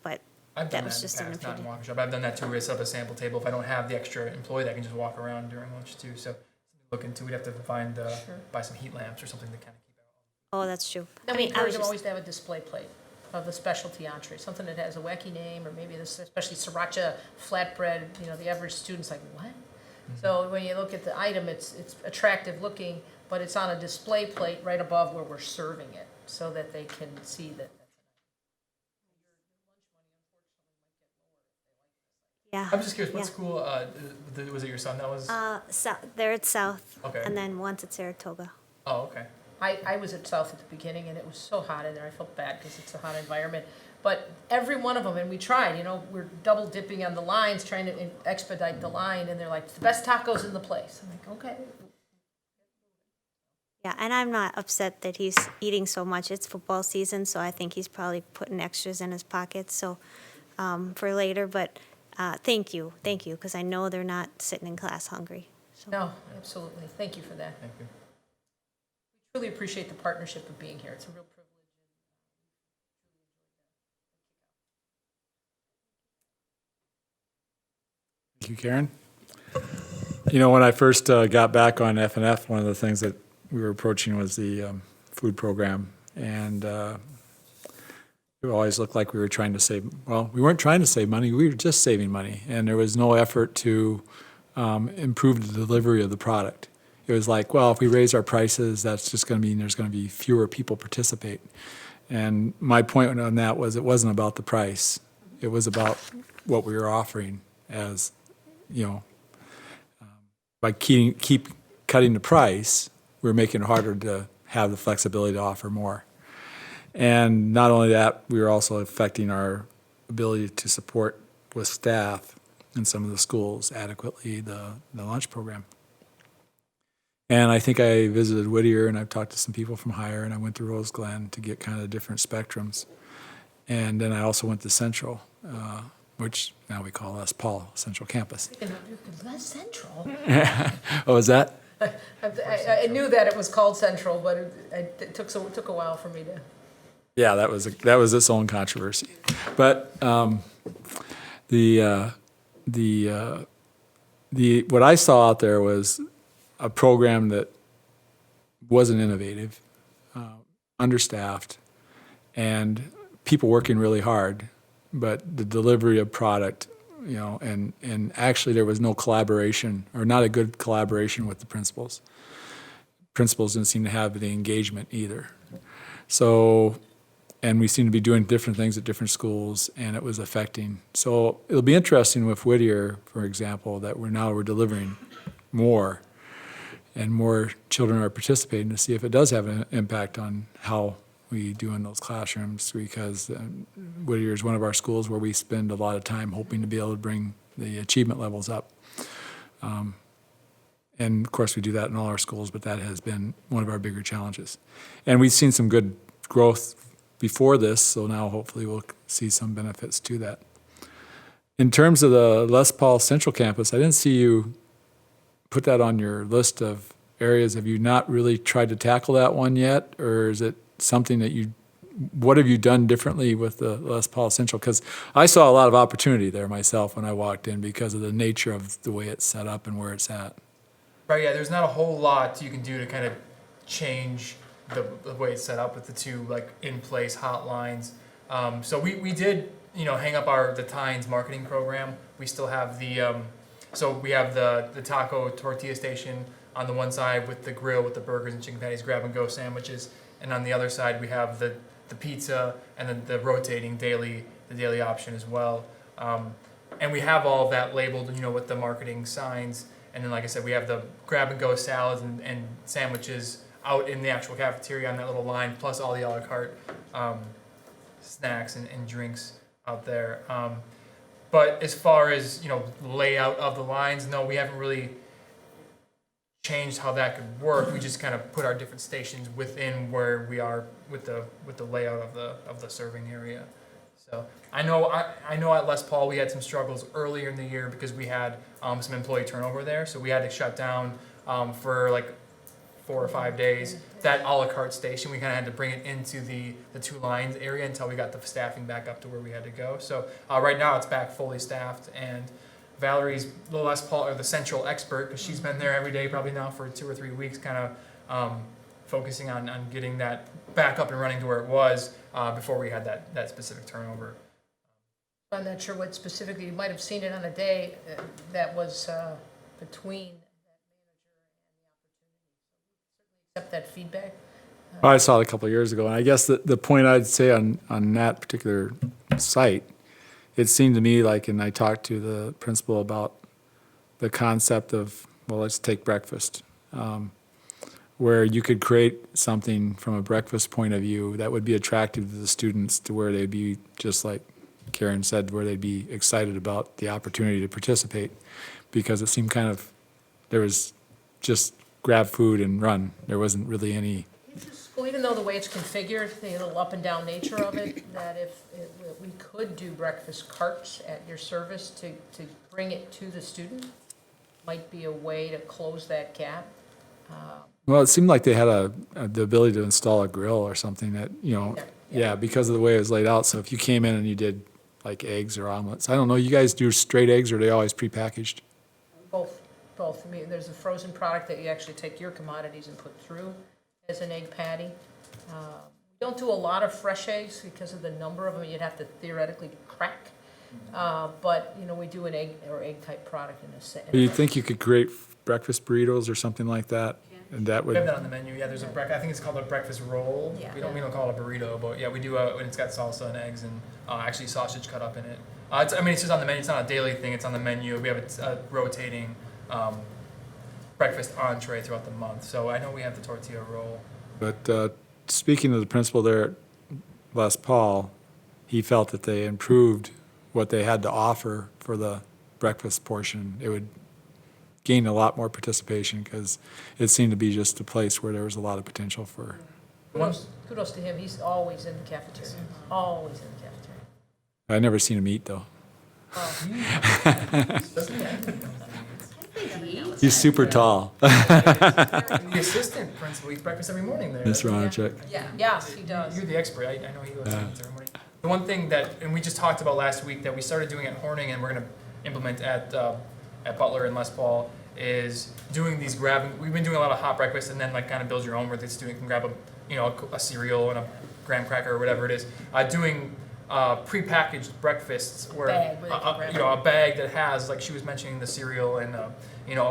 But I've done that was that just in an the past, not in opinion. Waukesha, but I've done that too, where I set up a sample table. If I don't have the extra employee that can just walk around during lunch too. So look into, we'd have to buy some heat lamps or something to kind of keep it Oh, that's true. Then we I encourage was them just, always to have a display plate of the specialty entree, something that has a wacky name, or maybe this, especially sriracha flatbread, the average student's like, what? So when you look at the item, it's attractive looking, but it's on a display plate right above where we're serving it, so that they can see that. yeah. I'm just curious, what Yeah. school was it your son that was? They're at South, Okay. and then once at Saratoga. Oh, okay. I was at South at the beginning, and it was so hot in there. I felt bad because it's a hot environment. But every one of them, and we tried, we're double dipping on the lines, trying to expedite the line, and they're like, it's the best tacos in the place. I'm like, okay. Yeah, and I'm not upset that he's eating so much. It's football season, so I think he's probably putting extras in his pockets, so for later. But thank you, because I know they're not sitting in class hungry. So. No, absolutely. Thank you for that. Thank you. We truly appreciate the partnership of being here. It's a real privilege. Thank you, Karen. When I first got back on F&F, one of the things that we were approaching was the food program. And it always looked like we were trying to save, well, we weren't trying to save money, we were just saving money. And there was no effort to improve the delivery of the product. It was like, well, if we raise our prices, that's just going to mean there's going to be fewer people participate. And my point on that was it wasn't about the price. It was about what we were offering as, by keep cutting the price, we're making it harder to have the flexibility to offer more. And not only that, we were also affecting our ability to support with staff in some of the schools adequately the lunch program. And I think I visited Whittier, and I've talked to some people from higher, and I went to Rose Glen to get kind of different spectrums. And then I also went to Central, which now we call Les Paul Central Campus. Less Central. Oh, is that? I knew that it was called Central, but it took a while for me to. Yeah, that was its own controversy. But the what I saw out there was a program that wasn't innovative, understaffed, and people working really hard, but the delivery of product, and actually there was no collaboration, or not a good collaboration with the principals. Principals didn't seem to have the engagement either. So, and we seem to be doing different things at different schools, and it was affecting. So it'll be interesting with Whittier, for example, that we're delivering more, and more children are participating, to see if it does have an impact on how we do in those classrooms, because Whittier is one of our schools where we spend a lot of time hoping to be able to bring the achievement levels up. And of course, we do that in all our schools, but that has been one of our bigger challenges. And we've seen some good growth before this, so now hopefully we'll see some benefits to that. In terms of the Les Paul Central Campus, I didn't see you put that on your list of areas. Have you not really tried to tackle that one yet, or is it something that what have you done differently with the Les Paul Central? Because I saw a lot of opportunity there myself when I walked in, because of the nature of the way it's set up and where it's at. Right, yeah, there's not a whole lot you can do to kind of change the way it's set up with the two in-place hotlines. So we did, hang up the Tynes marketing program. We still have so we have the taco tortilla station on the one side with the grill with the burgers and chicken patties, grab and go sandwiches, and on the other side we have the pizza and then the rotating daily option as well. And we have all of that labeled, with the marketing signs. And then, like I said, we have the grab and go salads and sandwiches out in the actual cafeteria on that little line, plus all the a la carte snacks and drinks out there. But as far as layout of the lines, no, we haven't really changed how that could work. We just kind of put our different stations within where we are with the layout of the serving area. So I know at Les Paul we had some struggles earlier in the year because we had some employee turnover there, so we had to shut down for 4 or 5 days. That a la carte station, we kind of had to bring it into the two lines area until we got the staffing back up to where we had to go. So right now it's back fully staffed, and Valerie's the Les Paul, or the central expert, because she's been there every day probably now for 2 or 3 weeks, kind of focusing on getting that back up and running to where it was before we had that specific turnover. I'm not sure what specifically, you might have seen it on a day that was between accept that feedback. I saw it a couple of years ago, and I guess the point I'd say on that particular site, it seemed to me like, and I talked to the principal about the concept of, well, let's take breakfast, where you could create something from a breakfast point of view that would be attractive to the students, to where they'd be, just like Karen said, where they'd be excited about the opportunity to participate, because it seemed there was just grab food and run. There wasn't really any. Well, even though the way it's configured, the little up and down nature of it, that if we could do breakfast carts at your service to bring it to the student, might be a way to close that gap. Well, it seemed like they had the ability to install a grill or something that, yeah, because of the way it was laid out. So if you came in and you did like eggs or omelets, I don't know, you guys do straight eggs, or are they always prepackaged? Both. I mean, there's a frozen product that you actually take your commodities and put through as an egg patty. We don't do a lot of fresh eggs because of the number of them you'd have to theoretically crack. But, we do an egg or egg type product in a Do you think you could create breakfast burritos or something like that? And that We have would, that on the menu. Yeah, there's I think it's called a breakfast roll. Yeah. We don't call it a burrito, but yeah, we do. And it's got salsa and eggs and actually sausage cut up in it. It's just on the menu. It's not a daily thing. It's on the menu. We have a rotating breakfast entree throughout the month. So I know we have the tortilla roll. but speaking of the principal there at Les Paul, he felt that they improved what they had to offer for the breakfast portion. gained a lot more participation because it seemed to be just a place where there was a lot of potential for. Kudos to him, he's always in the cafeteria, always in the cafeteria. I never seen him eat though. He's super tall. The assistant principal eats breakfast every morning there. Mr. Ronachek. Yeah, yes, he does. You're the expert. I know he goes to meetings every morning. The one thing that, and we just talked about last week, that we started doing at Horning and we're going to implement at Butler and Les Paul is doing these we've been doing a lot of hot breakfast and then like kind of build your own where the student can grab a cereal and a graham cracker or whatever it is. Doing prepackaged breakfasts where Bag where they can grab a bag that has, like she was mentioning, the cereal and a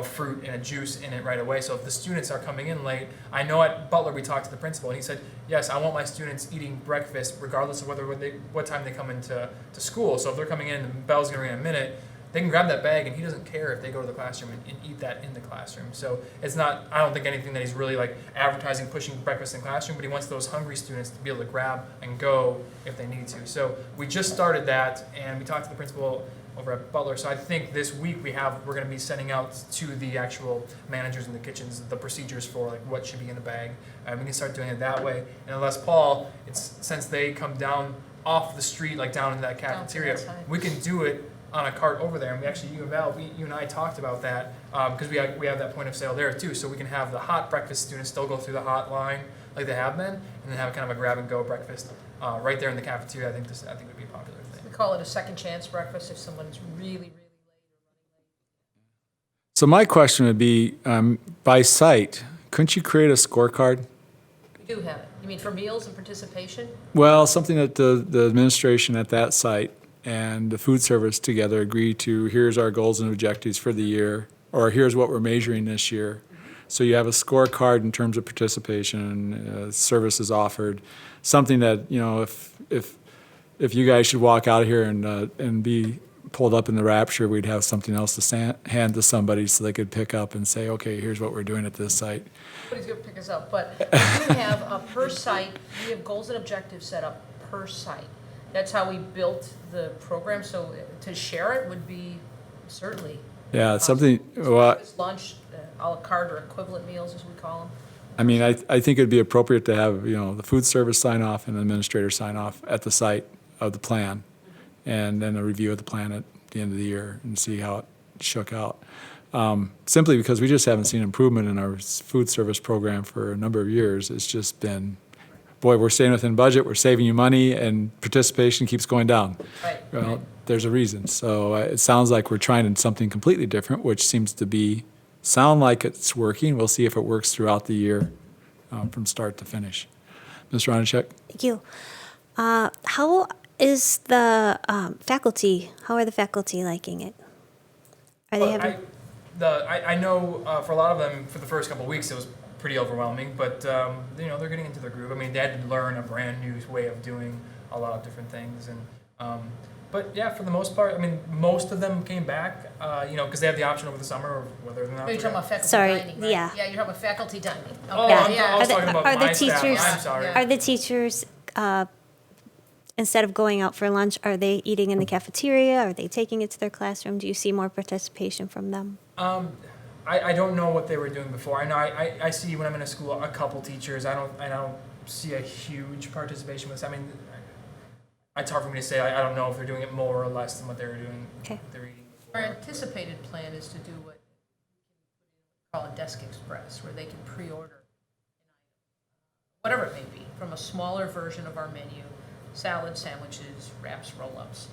fruit and a juice in it right away. So if the students are coming in late, I know at Butler we talked to the principal and he said, yes, I want my students eating breakfast regardless of what time they come into school. So if they're coming in and the bell's gonna ring in a minute, they can grab that bag and he doesn't care if they go to the classroom and eat that in the classroom. So it's not, I don't think anything that he's really like advertising, pushing breakfast in the classroom, but he wants those hungry students to be able to grab and go if they need to. So we just started that and we talked to the principal over at Butler. So I think this week we're going to be sending out to the actual managers in the kitchens the procedures for like what should be in the bag. And we can start doing it that way. And at Les Paul, it's since they come down off the street, like down in that cafeteria, we can do it on a cart over there. And we actually, you and I talked about that because we have that point of sale there too. So we can have the hot breakfast students still go through the hot line like they have been, and then have kind of a grab and go breakfast right there in the cafeteria. I think would be a popular thing. We call it a second chance breakfast if someone's really, really late. So my question would be, by site, couldn't you create a scorecard? We do have it. You mean for meals and participation? Well, something that the administration at that site and the food service together agree to, here's our goals and objectives for the year, or here's what we're measuring this year. So you have a scorecard in terms of participation, services offered, something that, if you guys should walk out of here and be pulled up in the rapture, we'd have something else to hand to somebody so they could pick up and say, okay, here's what we're doing at this site. Nobody's going to pick us up, but we do have a per site, we have goals and objectives set up per site. That's how we built the program, so to share it would be certainly. Yeah, it's something, well, Lunch, a la carte or equivalent meals as we call them. I mean, I think it'd be appropriate to have, the food service sign off and the administrator sign off at the site of the plan, and then a review of the plan at the end of the year and see how it shook out. Simply because we just haven't seen improvement in our food service program for a number of years. It's just been, boy, we're staying within budget, we're saving you money, and participation keeps going down. Right. Well, there's a reason. So it sounds like we're trying something completely different, which seems to sound like it's working. We'll see if it works throughout the year from start to finish. Ms. Ronachek? Thank you. How is the faculty? How are the faculty liking it? Are they having? I know for a lot of them, for the first couple of weeks, it was pretty overwhelming, but they're getting into their groove. I mean, they had to learn a brand new way of doing a lot of different things, and but yeah, for the most part, I mean, most of them came back, because they had the option over the summer of whether or not. You're talking about faculty Sorry, dining, right? yeah. Yeah, you're talking about faculty dining. Oh, Okay, I was yeah. talking about my staff. I'm sorry. Yeah. Are the teachers, instead of going out for lunch, are they eating in the cafeteria? Are they taking it to their classroom? Do you see more participation from them? I don't know what they were doing before. I know I see when I'm in a school a couple teachers. I don't see a huge participation with this. I mean, it's hard for me to say. I don't know if they're doing it more or less than what they were doing. Okay. What they were eating Our before. anticipated plan is to do what we call a desk express, where they can pre-order whatever it may be, from a smaller version of our menu, salad, sandwiches, wraps, roll-ups.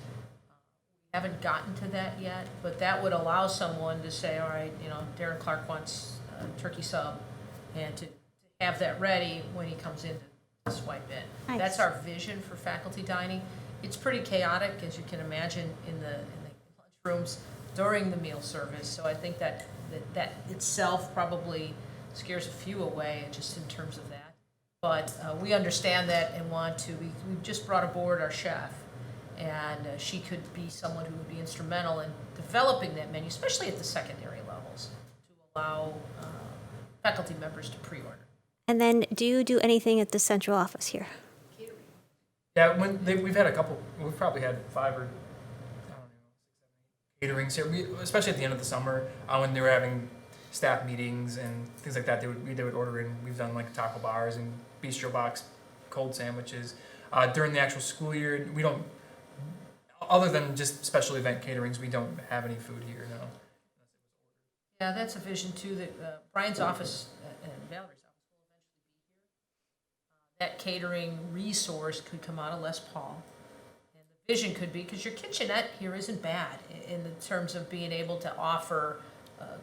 We haven't gotten to that yet, but that would allow someone to say, all right, Darren Clark wants a turkey sub, and to have that ready when he comes in to swipe in. Nice. That's our vision for faculty dining. It's pretty chaotic, as you can imagine, in the lunchrooms during the meal service. So I think that itself probably scares a few away, just in terms of that. But we understand that and want to. We've just brought aboard our chef, and she could be someone who would be instrumental in developing that menu, especially at the secondary levels, to allow faculty members to pre-order. And then, do you do anything at the central office here? Yeah, we've had a couple. We've probably had 5 or I don't know, caterings here, especially at the end of the summer, when they were having staff meetings and things like that. They would order in. We've done like taco bars and bistro box cold sandwiches. During the actual school year, we don't, other than just special event caterings, we don't have any food here, no. Yeah, that's a vision too, that Brian's office and Valerie's office will eventually be here. That catering resource could come out of Les Paul. And the vision could be, because your kitchenette here isn't bad in the terms of being able to offer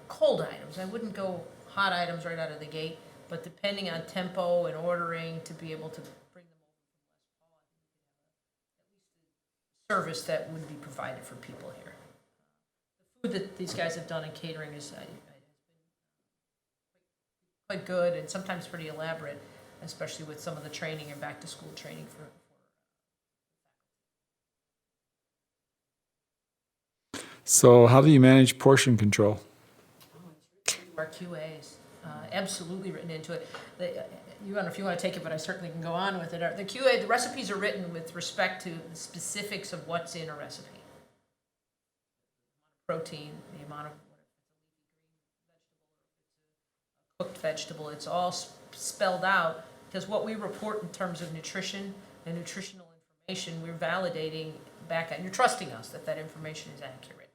cold items. I wouldn't go hot items right out of the gate, but depending on tempo and ordering, to be able to bring them over from Les Paul, I think we could have at least a service that would be provided for people here. The food that these guys have done in catering has been quite good and sometimes pretty elaborate, especially with some of the training and back to school training for So how do you manage portion control? our QAs. Absolutely written into it. You don't know if you want to take it, but I certainly can go on with it. The QA, the recipes are written with respect to the specifics of what's in a recipe. Protein, the amount of cooked vegetable, it's all spelled out, because what we report in terms of nutrition and nutritional information, we're validating back, and you're trusting us that that information is accurate.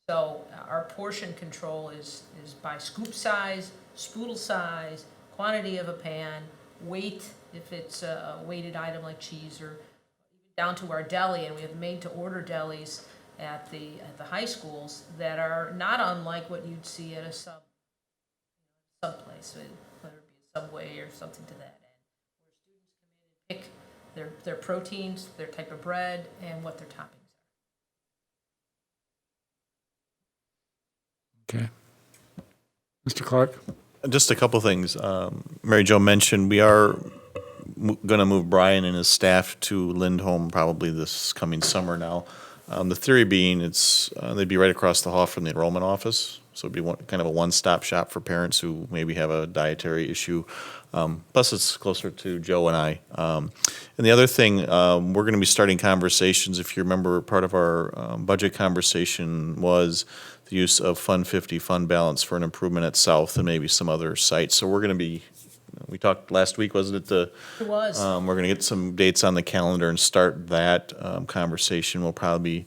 So our portion control is by scoop size, spoodle size, quantity of a pan, weight, if it's a weighted item like cheese, or down to our deli, and we have made-to-order delis at the high schools that are not unlike what you'd see at a sub place, whether it be a Subway or something to that end, where students come in and pick their proteins, their type of bread, and what their toppings are. Okay. Mr. Clark? Just a couple things. Mary Jo mentioned we are going to move Brian and his staff to Lindholm probably this coming summer now. The theory being they'd be right across the hall from the enrollment office, so it'd be kind of a one-stop shop for parents who maybe have a dietary issue. Plus, it's closer to Joe and I. And the other thing, we're going to be starting conversations. If you remember, part of our budget conversation was the use of Fund 50 fund balance for an improvement at South and maybe some other sites. So we're going to be. We talked last week, wasn't it? It was. We're going to get some dates on the calendar and start that conversation. We'll probably be,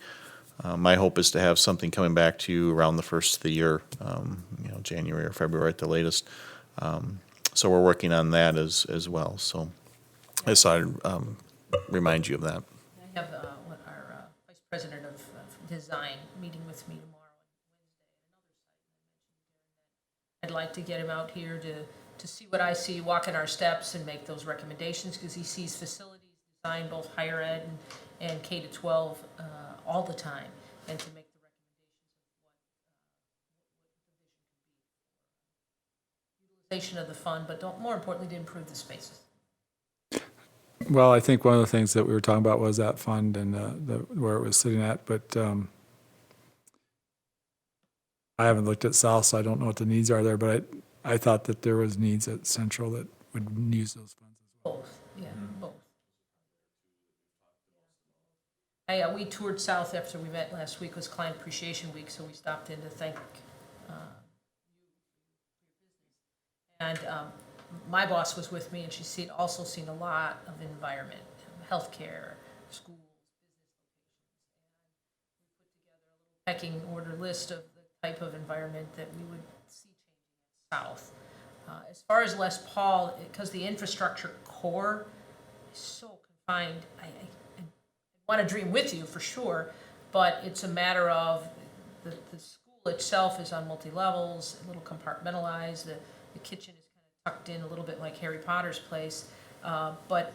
my hope is to have something coming back to you around the first of the year, January or February at the latest. So we're working on that as well. So I just thought I'd remind you of that. I have our vice president of design meeting with me tomorrow and Wednesday. I'd like to get him out here to see what I see, walk in our steps, and make those recommendations, because he sees facilities design, both higher ed and K-12 all the time, and to make the recommendations of what the vision could be. Utilization of the fund, but more importantly, to improve the spaces. Well, I think one of the things that we were talking about was that fund and where it was sitting at, but I haven't looked at South, so I don't know what the needs are there, but I thought that there was needs at Central that would use those funds as well. Both, yeah, both. We toured South after we met last week. It was Client Appreciation Week, so we stopped in to thank and my boss was with me, and she's also seen a lot of environment, healthcare, schools, business locations. And we put together a little pecking order list of the type of environment that we would see changing at South. As far as Les Paul, because the infrastructure core is so confined, I want to dream with you for sure, but it's a matter of the school itself is on multi-levels, a little compartmentalized. The kitchen is kind of tucked in a little bit like Harry Potter's place, but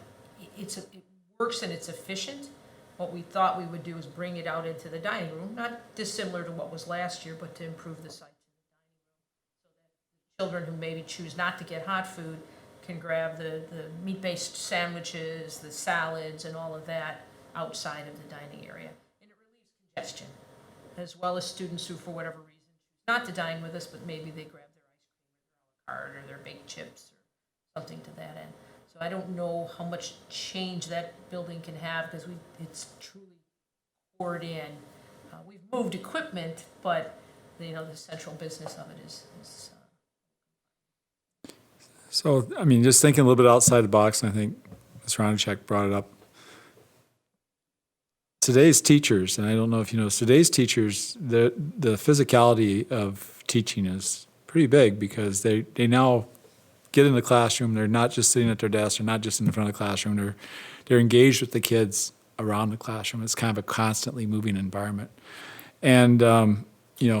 it works and it's efficient. What we thought we would do is bring it out into the dining room, not dissimilar to what was last year, but to improve the site. Children who maybe choose not to get hot food can grab the meat-based sandwiches, the salads, and all of that outside of the dining area. And it relieves congestion, as well as students who, for whatever reason, choose not to dine with us, but maybe they grab their ice cream or their cart or their baked chips or something to that end. So I don't know how much change that building can have, because it's truly poured in. We've moved equipment, but, the central business of it is So, I mean, just thinking a little bit outside the box, and I think Ms. Ronachek brought it up. Today's teachers, and I don't know if you know, today's teachers, the physicality of teaching is pretty big because they now get in the classroom. They're not just sitting at their desk. They're not just in the front of the classroom. They're engaged with the kids around the classroom. It's kind of a constantly moving environment. And,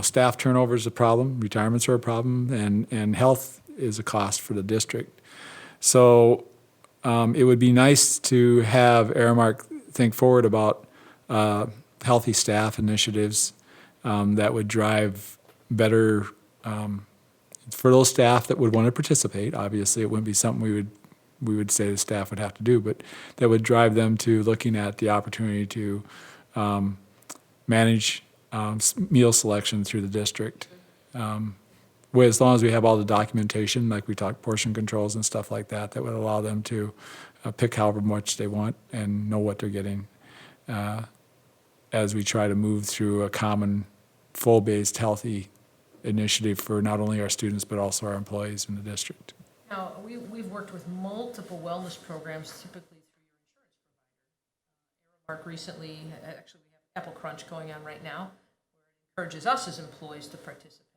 staff turnover is a problem. Retirements are a problem. And health is a cost for the district. So it would be nice to have Aramark think forward about healthy staff initiatives that would drive better for those staff that would want to participate. Obviously, it wouldn't be something we would say the staff would have to do, but that would drive them to looking at the opportunity to manage meal selection through the district. As long as we have all the documentation, like we talked, portion controls and stuff like that, that would allow them to pick however much they want and know what they're getting as we try to move through a common, full-based, healthy initiative for not only our students, but also our employees in the district. Now, we've worked with multiple wellness programs, typically through your insurance provider. Mark recently, actually, we have Apple Crunch going on right now, where it encourages us as employees to participate.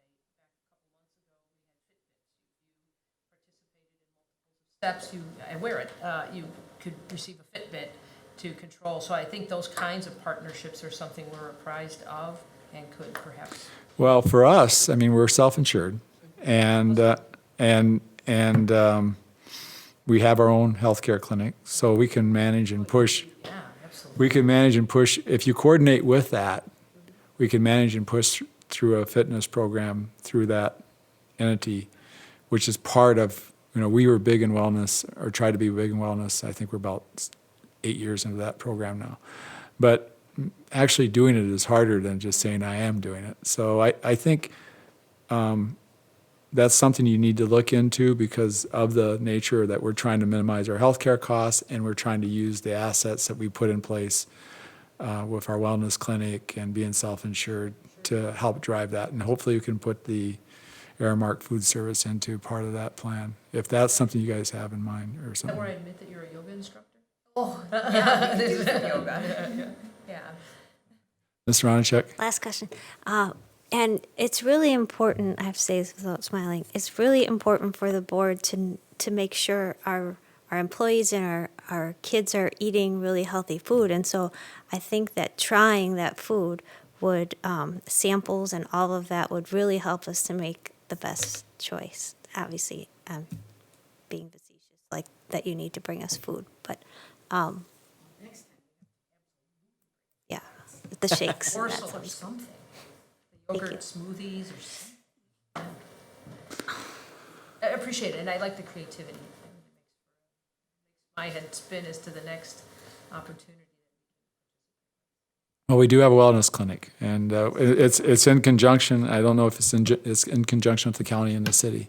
Back a couple months ago, we had Fitbits. You participated in multiple steps. I wear it. You could receive a Fitbit to control. So I think those kinds of partnerships are something we're apprised of and could perhaps. Well, for us, I mean, we're self-insured, and we have our own healthcare clinic, so we can manage and push. Yeah, absolutely. We can manage and push. If you coordinate with that, we can manage and push through a fitness program through that entity, which is part of. We were big in wellness, or tried to be big in wellness. I think we're about 8 years into that program now, but actually doing it is harder than just saying I am doing it. So I think that's something you need to look into because of the nature that we're trying to minimize our healthcare costs and we're trying to use the assets that we put in place with our wellness clinic and being self-insured to help drive that. And hopefully we can put the Aramark Food Service into part of that plan, if that's something you guys have in mind or Is that something. where I admit that you're a yoga instructor? Oh, yeah, we do some yoga. Yeah. Ms. Ronachek? Last question. And it's really important, I have to say this without smiling, it's really important for the board to make sure our employees and our kids are eating really healthy food. And so I think that trying that food would, samples and all of that would really help us to make the best choice. Obviously, being facetious, like that you need to bring us food, but yeah, the shakes. Or that so sort or of stuff. something. The yogurt you. smoothies or something. I appreciate it, and I like the creativity. It makes my head spin as to the next opportunity. Well, we do have a wellness clinic, and it's in conjunction. I don't know if it's in conjunction with the county and the city,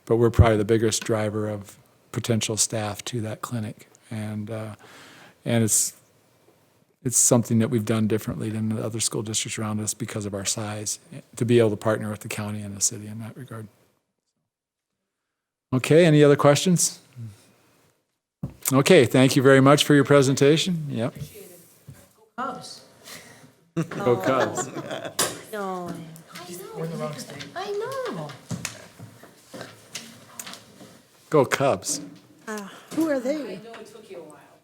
but we're probably the biggest driver of potential staff to that clinic, and it's something that we've done differently than the other school districts around us because of our size, to be able to partner with the county and the city in that regard. Okay, any other questions? Okay, thank you very much for your presentation. Yep. Cubs. Go Cubs. No. We're in the wrong state. I know. Go Cubs. Who are they? It's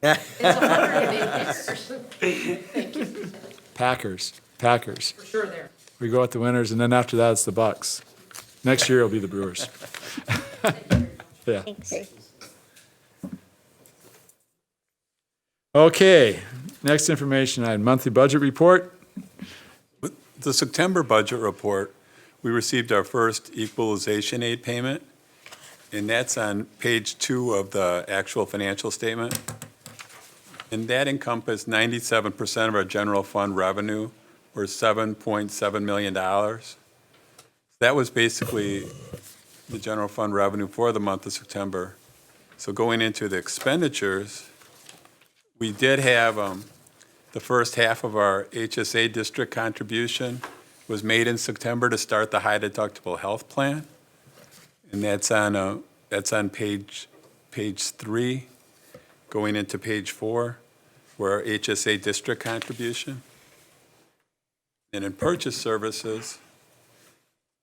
108 years. Packers. For sure there. We go with the winners, and then after that, it's the Bucks. Next year, it'll be the Brewers. Yeah. Thanks. Okay, next information item, monthly budget report. The September budget report, we received our first equalization aid payment, and that's on page 2 of the actual financial statement. And that encompassed 97% of our general fund revenue, or $7.7 million. That was basically the general fund revenue for the month of September. So going into the expenditures, we did have the first half of our HSA district contribution was made in September to start the high deductible health plan. And that's on page 3, going into page 4, where our HSA district contribution. And in purchase services,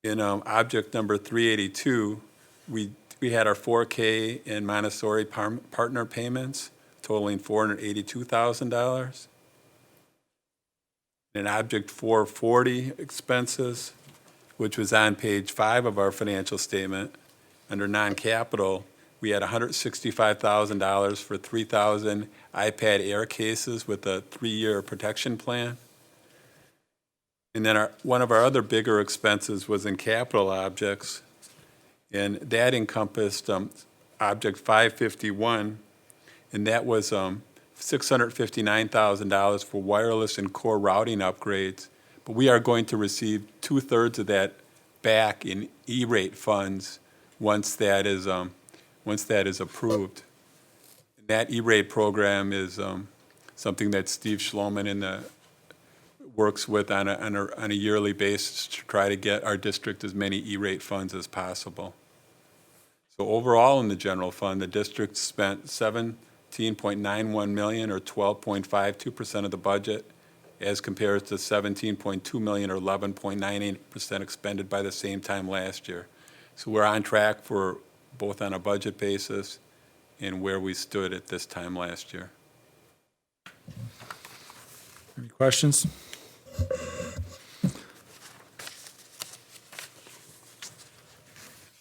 in object number 382, we had our 4K and Montessori partner payments totaling $482,000. In object 440 expenses, which was on page 5 of our financial statement, under non-capital, we had $165,000 for 3,000 iPad Air cases with a 3-year protection plan. And then one of our other bigger expenses was in capital objects, and that encompassed object 551, and that was $659,000 for wireless and core routing upgrades. But we are going to receive 2/3 of that back in E-rate funds once that is approved. And that E-rate program is something that Steve Schloman works with on a yearly basis to try to get our district as many E-rate funds as possible. So overall in the general fund, the district spent $17.91 million, or 12.52% of the budget, as compared to $17.2 million, or 11.98% expended by the same time last year. So we're on track for both on a budget basis and where we stood at this time last year. Any questions?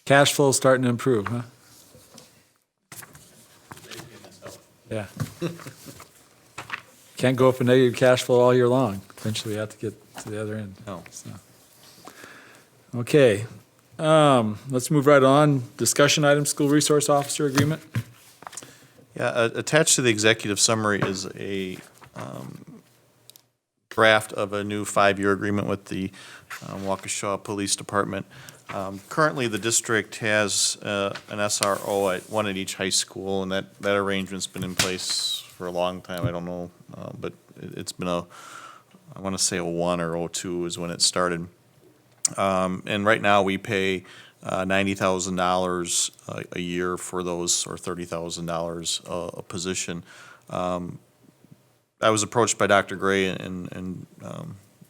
Cash flow starting to improve, huh? Yeah. Can't go up a negative cash flow all year long. Eventually, you have to get to the other end. No. So. Okay. Let's move right on. Discussion item, school resource officer agreement. Yeah, attached to the executive summary is a draft of a new 5-year agreement with the Waukesha Police Department. Currently, the district has an SRO at one at each high school, and that arrangement's been in place for a long time. I don't know, but it's been I want to say 01 or 02 is when it started. And right now, we pay $90,000 a year for those, or $30,000 a position. I was approached by Dr. Gray and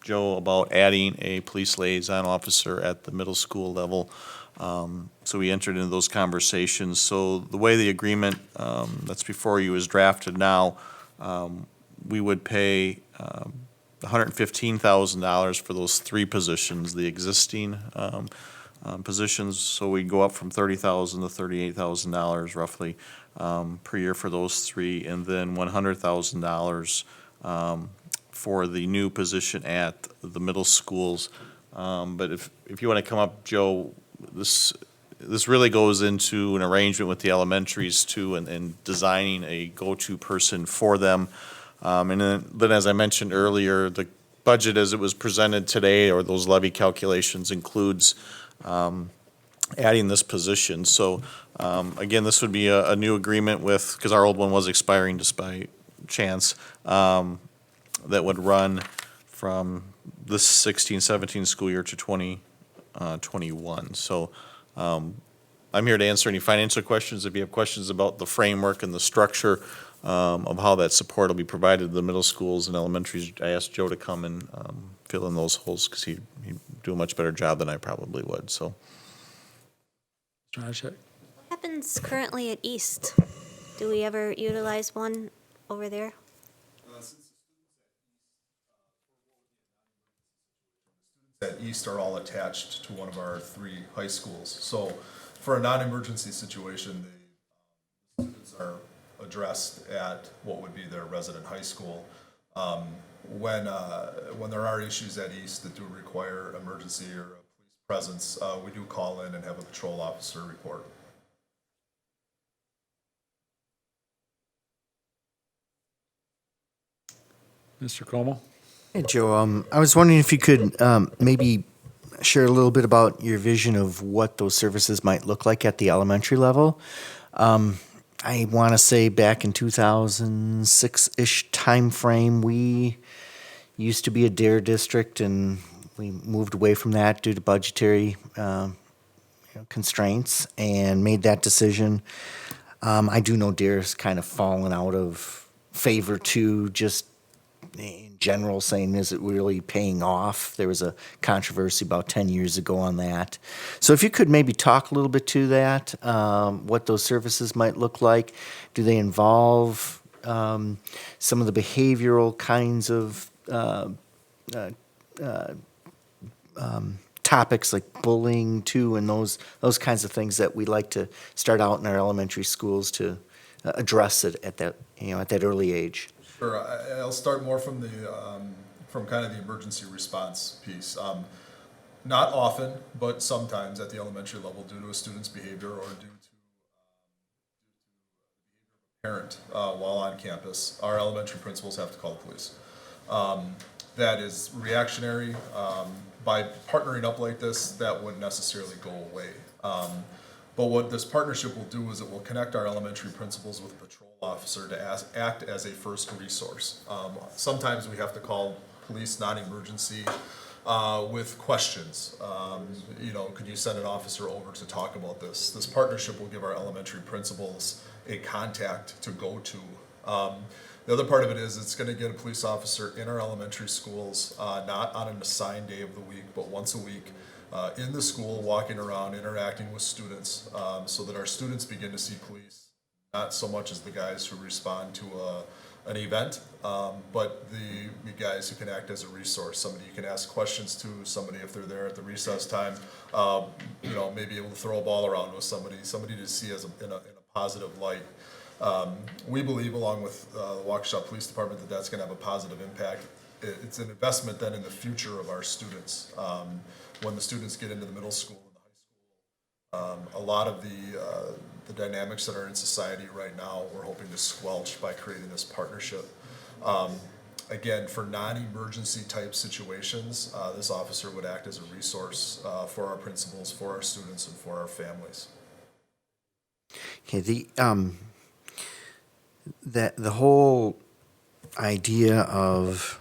Joe about adding a police liaison officer at the middle school level. So we entered into those conversations. So the way the agreement that's before you is drafted now, we would pay $115,000 for those 3 positions, the existing positions. So we go up from $30,000 to $38,000 roughly per year for those 3, and then $100,000 for the new position at the middle schools. But if you want to come up, Joe, this really goes into an arrangement with the elementaries too, and designing a go-to person for them. And then, as I mentioned earlier, the budget as it was presented today, or those levy calculations, includes adding this position. So again, this would be a new agreement with, because our old one was expiring just by chance, that would run from this 16-17 school year to 2021. So I'm here to answer any financial questions. If you have questions about the framework and the structure of how that support will be provided to the middle schools and elementaries, I asked Joe to come and fill in those holes, because he'd do a much better job than I probably would. So, What happens currently at East? Do we ever utilize one over there? At East are all attached to one of our 3 high schools. So for a non-emergency situation, the students are addressed at what would be their resident high school. When there are issues at East that do require emergency or a police presence, we do call in and have a patrol officer report. Mr. Como? Hey, Joe, I was wondering if you could maybe share a little bit about your vision of what those services might look like at the elementary level. I want to say back in 2006-ish timeframe, we used to be a DARE district, and we moved away from that due to budgetary constraints and made that decision. I do know DARE's kind of fallen out of favor too, just in general saying, is it really paying off? There was a controversy about 10 years ago on that. So if you could maybe talk a little bit to that, what those services might look like. Do they involve some of the behavioral kinds of topics like bullying too, and those kinds of things that we like to start out in our elementary schools to address it at that, at that early age? Sure, I'll start more from the, from kind of the emergency response piece. Not often, but sometimes at the elementary level, due to a student's behavior or due to parent while on campus, our elementary principals have to call the police. That is reactionary. By partnering up like this, that wouldn't necessarily go away. But what this partnership will do is it will connect our elementary principals with a patrol officer to act as a first resource. Sometimes we have to call police non-emergency with questions. Could you send an officer over to talk about this? This partnership will give our elementary principals a contact to go to. The other part of it is it's going to get a police officer in our elementary schools, not on an assigned day of the week, but once a week, in the school, walking around, interacting with students, so that our students begin to see police, not so much as the guys who respond to an event, but the guys who can act as a resource, somebody you can ask questions to, somebody if they're there at the recess time, maybe able to throw a ball around with somebody to see in a positive light. We believe, along with the Waukesha Police Department, that that's going to have a positive impact. It's an investment then in the future of our students. When the students get into the middle school and the high school, a lot of the dynamics that are in society right now, we're hoping to squelch by creating this partnership. Again, for non-emergency type situations, this officer would act as a resource for our principals, for our students, and for our families. Okay, the whole idea of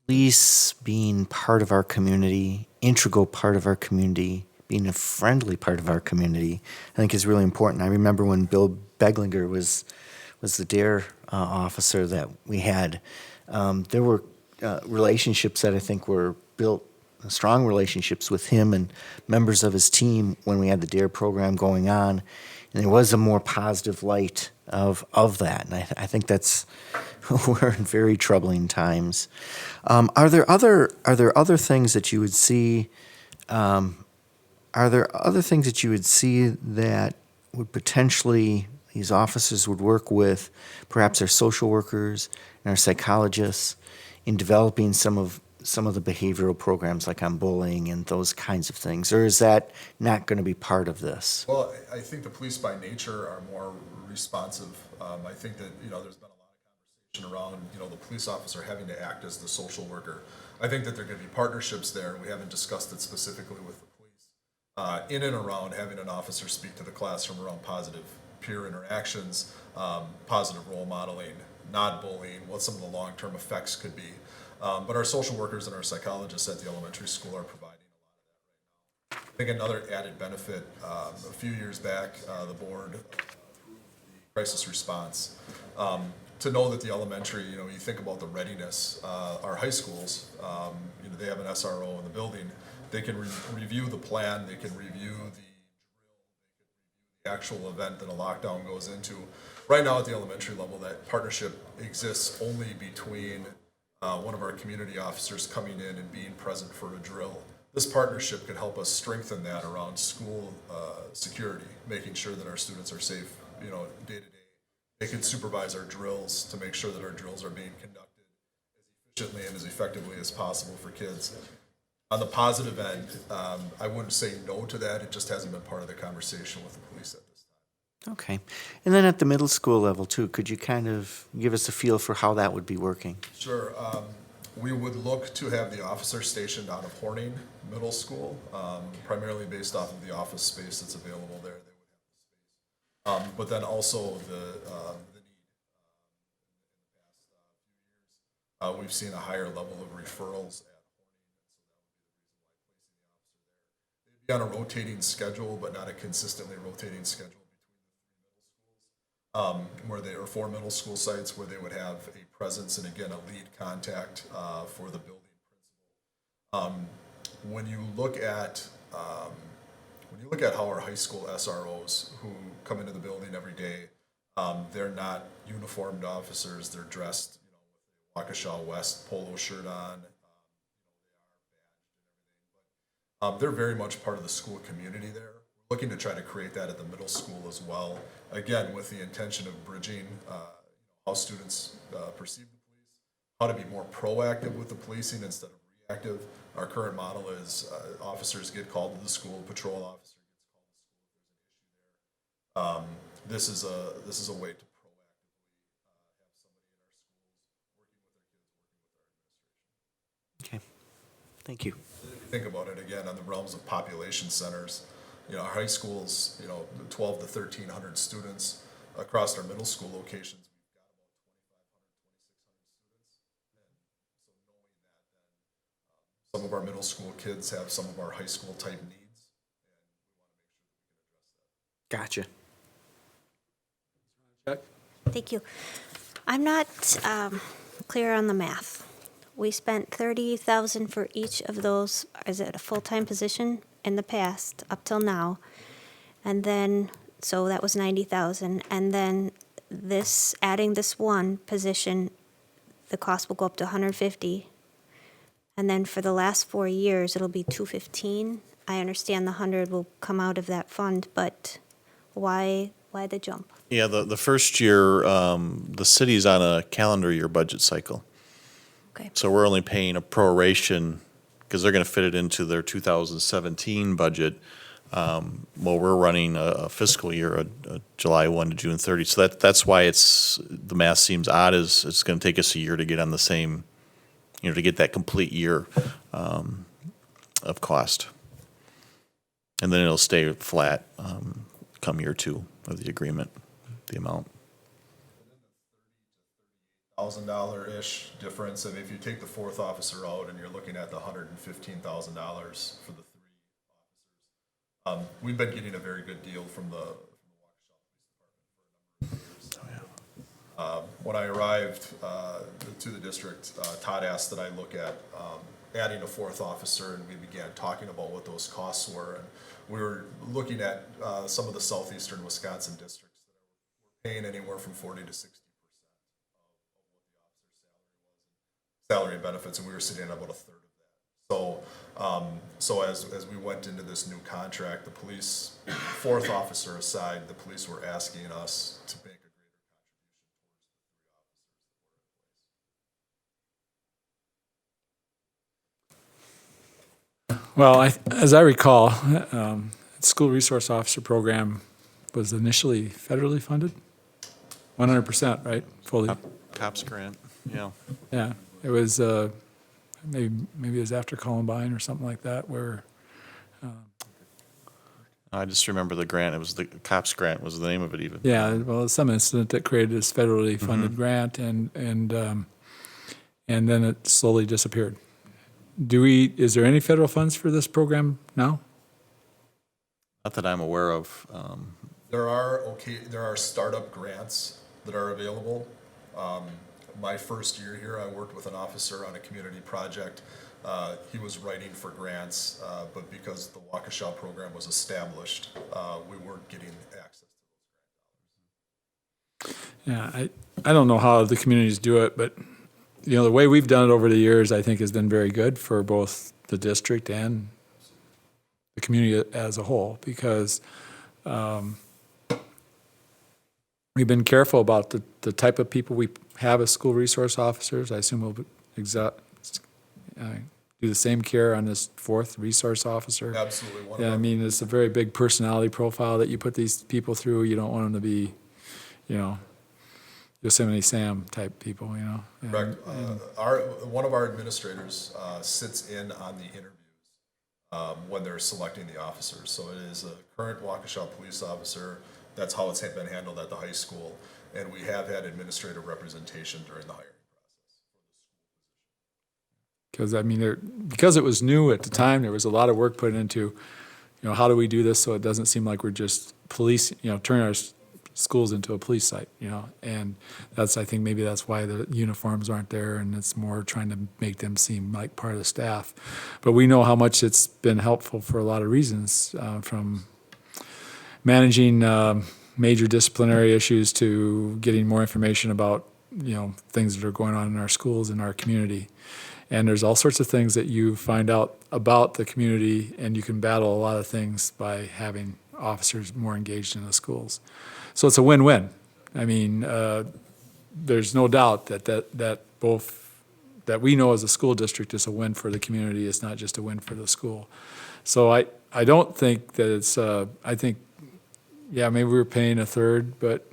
police being part of our community, integral part of our community, being a friendly part of our community, I think is really important. I remember when Bill Beglinger was the DARE officer that we had, there were relationships that I think were built, strong relationships with him and members of his team when we had the DARE program going on. And there was a more positive light of that. And I think that's, we're in very troubling times. Are there other things that you would see, that would potentially, these officers would work with perhaps our social workers and our psychologists in developing some of the behavioral programs like on bullying and those kinds of things? Or is that not going to be part of this? Well, I think the police by nature are more responsive. I think that, there's been a lot of conversation around, the police officer having to act as the social worker. I think that there are going to be partnerships there, and we haven't discussed it specifically with the police, in and around having an officer speak to the classroom around positive peer interactions, positive role modeling, not bullying, what some of the long-term effects could be. But our social workers and our psychologists at the elementary school are providing a lot of that right now. I think another added benefit, a few years back, the board approved the crisis response. To know that the elementary, you think about the readiness, our high schools, they have an SRO in the building. They can review the plan, they can review the actual event that a lockdown goes into. Right now at the elementary level, that partnership exists only between one of our community officers coming in and being present for a drill. This partnership could help us strengthen that around school security, making sure that our students are safe, day to day. They can supervise our drills to make sure that our drills are being conducted as efficiently and as effectively as possible for kids. On the positive end, I wouldn't say no to that. It just hasn't been part of the conversation with the police at this time. Okay. And then at the middle school level too, could you kind of give us a feel for how that would be working? Sure. We would look to have the officer stationed out of Horning Middle School, primarily based off of the office space that's available there. They would have the space. But then also the need. We've seen a higher level of referrals at Horning, so that would be the reason why placing the officer there. They'd be on a rotating schedule, but not a consistently rotating schedule where they are 4 middle school sites where they would have a presence and again a lead contact for the building principal. When you look at how our high school SROs who come into the building every day, they're not uniformed officers. They're dressed, with a Waukesha West polo shirt on. They're very much part of the school community there. We're looking to try to create that at the middle school as well. Again, with the intention of bridging how students perceive the police, how to be more proactive with the policing instead of reactive. Our current model is officers get called to the school, patrol officer gets called to the school if there's an issue there. This is a way to proactively have somebody in our schools working with their kids, working with our administration. Okay, thank you. Think about it again on the realms of population centers. Our high schools, 12 to 1,300 students. Across our middle school locations, we've got about 2,500, 2,600 students. And so knowing that, then some of our middle school kids have some of our high school type needs, and we want to make sure that we can address that. Gotcha. Thank you. I'm not clear on the math. We spent 30,000 for each of those. Is it a full-time position in the past up till now? And then, so that was 90,000. And then adding this one position, the cost will go up to 150. And then for the last 4 years, it'll be 215. I understand the 100 will come out of that fund, but why the jump? Yeah, the first year, the city's on a calendar year budget cycle. Okay. So we're only paying a proration, because they're gonna fit it into their 2017 budget. Well, we're running a fiscal year, a July 1 to June 30. So that's why the math seems odd, is it's gonna take us a year to get on the same, to get that complete year of cost. And then it'll stay flat come year 2 of the agreement, the amount. $1,000-ish difference. I mean, if you take the 4th officer out and you're looking at the $115,000 for the 3 officers. We've been getting a very good deal from the Waukesha Police Department for a number of years. When I arrived to the district, Todd asked that I look at adding a 4th officer, and we began talking about what those costs were. And we were looking at some of the southeastern Wisconsin districts that were paying anywhere from 40 to 60% salary and benefits, and we were sitting at about a third of that. So as we went into this new contract, the police, 4th officer aside, the police were asking us to make a greater contribution towards the 3 officers. Well, as I recall, the school resource officer program was initially federally funded, 100%, right? Fully. Cops grant, yeah. Yeah, it was maybe it was after Columbine or something like that, where I just remember the grant, it was the cops grant was the name of it even. yeah, well, some incident that created this federally funded grant, and then it slowly disappeared. Is there any federal funds for this program now? Not that I'm aware of. There are startup grants that are available. My first year here, I worked with an officer on a community project. He was writing for grants, but because the Waukesha program was established, we weren't getting access to those grant dollars. Yeah, I don't know how the communities do it, but the way we've done it over the years, I think, has been very good for both the district and the community as a whole, because we've been careful about the type of people we have as school resource officers. I assume we'll do the same care on this 4th resource officer. Absolutely. Yeah, I mean, it's a very big personality profile that you put these people through. You don't want them to be, Yosemite Sam type people, And, Correct. One of our administrators sits in on the interviews when they're selecting the officers. So it is a current Waukesha police officer That's how it's been handled at the high school, and we have had administrative representation during the hiring. Because, I mean, because it was new at the time, there was a lot of work put into, how do we do this so it doesn't seem like we're just police, turning our schools into a police site, and I think maybe that's why the uniforms aren't there, and it's more trying to make them seem like part of the staff. But we know how much it's been helpful for a lot of reasons, from managing major disciplinary issues to getting more information about, things that are going on in our schools and our community. And there's all sorts of things that you find out about the community, and you can battle a lot of things by having officers more engaged in the schools. So it's a win-win. I mean, there's no doubt that we know as a school district it's a win for the community. It's not just a win for the school. So I don't think that it's, I think, yeah, maybe we're paying a third, but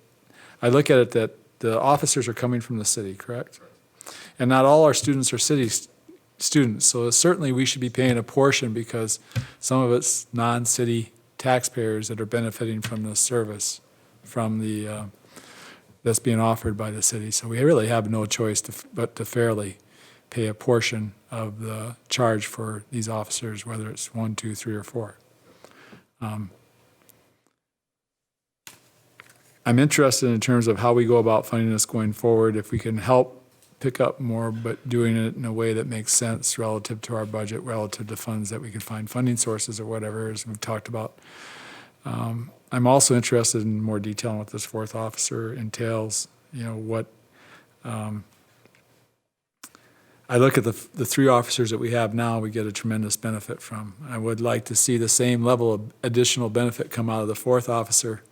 I look at it that the officers are coming from the city, correct? And not all our students are city students, so certainly we should be paying a portion because some of it's non-city taxpayers that are benefiting from the service from the that's being offered by the city. So we really have no choice but to fairly pay a portion of the charge for these officers, whether it's 1, 2, 3, or 4. I'm interested in terms of how we go about funding this going forward. If we can help pick up more, but doing it in a way that makes sense relative to our budget, relative to funds that we can find funding sources or whatever, as we've talked about. I'm also interested in more detail on what this 4th officer entails. What I look at the 3 officers that we have now, we get a tremendous benefit from. I would like to see the same level of additional benefit come out of the 4th officer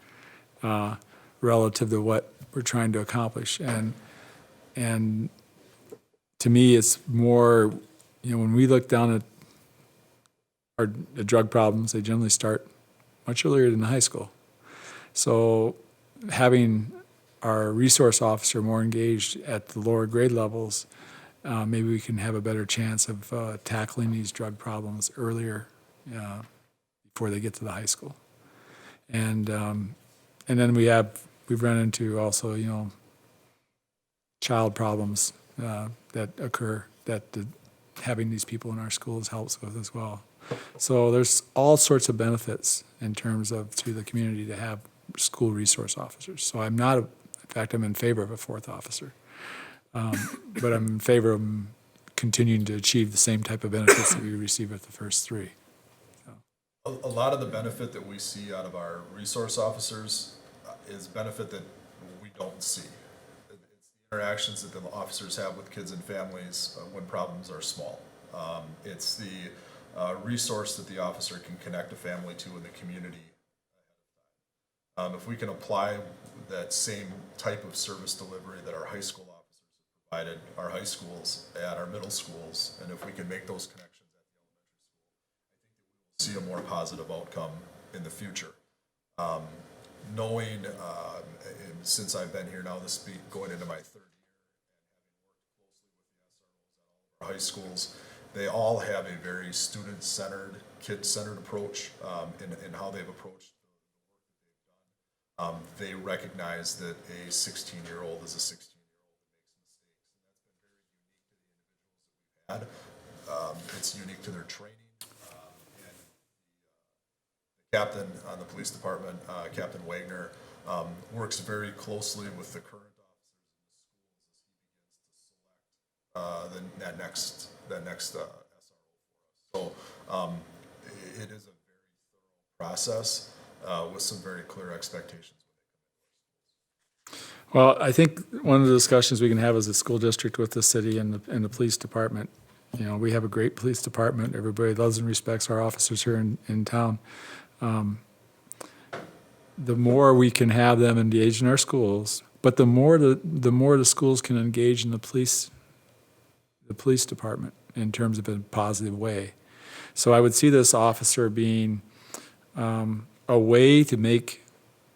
relative to what we're trying to accomplish. And to me, it's more, when we look down at the drug problems, they generally start much earlier than high school. So having our resource officer more engaged at the lower grade levels, maybe we can have a better chance of tackling these drug problems earlier before they get to the high school. And then we've run into also, child problems that occur that having these people in our schools helps with as well. So there's all sorts of benefits in terms of to the community to have school resource officers. So I'm in favor of a 4th officer. But I'm in favor of continuing to achieve the same type of benefits that we receive with the first 3. So. A lot of the benefit that we see out of our resource officers is benefit that we don't see. It's the interactions that the officers have with kids and families when problems are small. It's the resource that the officer can connect a family to in the community. If we can apply that same type of service delivery that our high school officers have provided, our high schools and our middle schools, and if we can make those connections at the elementary school, I think that we will see a more positive outcome in the future. Knowing, since I've been here now, going into my 3rd year, and having worked closely with the SROs at all of our high schools, they all have a very student-centered, kid-centered approach in how they've approached the work that they've done. They recognize that a 16-year-old is a 16-year-old that makes mistakes, and that's been very unique to the individuals that we've had. It's unique to their training. And the captain on the police department, Captain Wagner, works very closely with the current officers in the schools as he begins to select that next SRO for us. So it is a very thorough process with some very clear expectations. Well, I think one of the discussions we can have as a school district with the city and the police department, we have a great police department. Everybody loves and respects our officers here in town. The more we can have them engaged in our schools, but the more the schools can engage in the police department in terms of a positive way. So I would see this officer being a way to make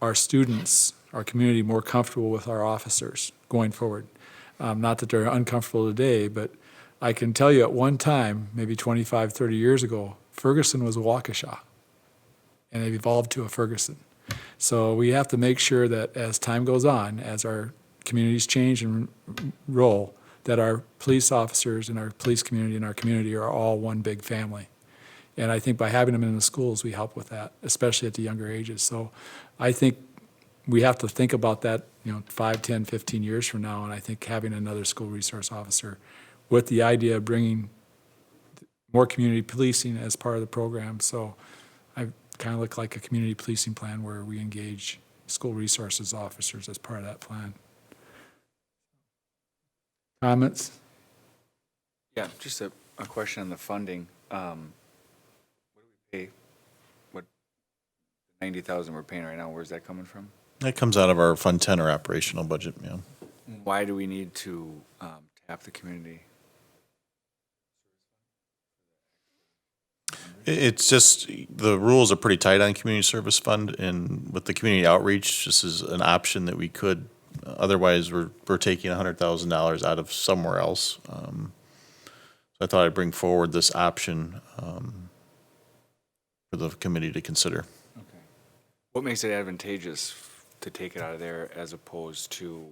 our students, our community, more comfortable with our officers going forward. Not that they're uncomfortable today, but I can tell you at one time, maybe 25, 30 years ago, Ferguson was Waukesha, and they've evolved to a Ferguson. So we have to make sure that as time goes on, as our communities change and roll, that our police officers and our police community and our community are all one big family. And I think by having them in the schools, we help with that, especially at the younger ages. So I think we have to think about that, 5, 10, 15 years from now. And I think having another school resource officer with the idea of bringing more community policing as part of the program. So I kind of look like a community policing plan where we engage school resources officers as part of that plan. Comments? Yeah, just a question on the funding. What do we pay? What, 90,000 we're paying right now, where's that coming from? That comes out of our Fund 10 or operational budget, yeah. Why do we need to tap the community? It's just, the rules are pretty tight on community service fund, and with the community outreach, this is an option that we could, otherwise we're taking $100,000 out of somewhere else. So I thought I'd bring forward this option for the committee to consider. Okay. What makes it advantageous to take it out of there as opposed to?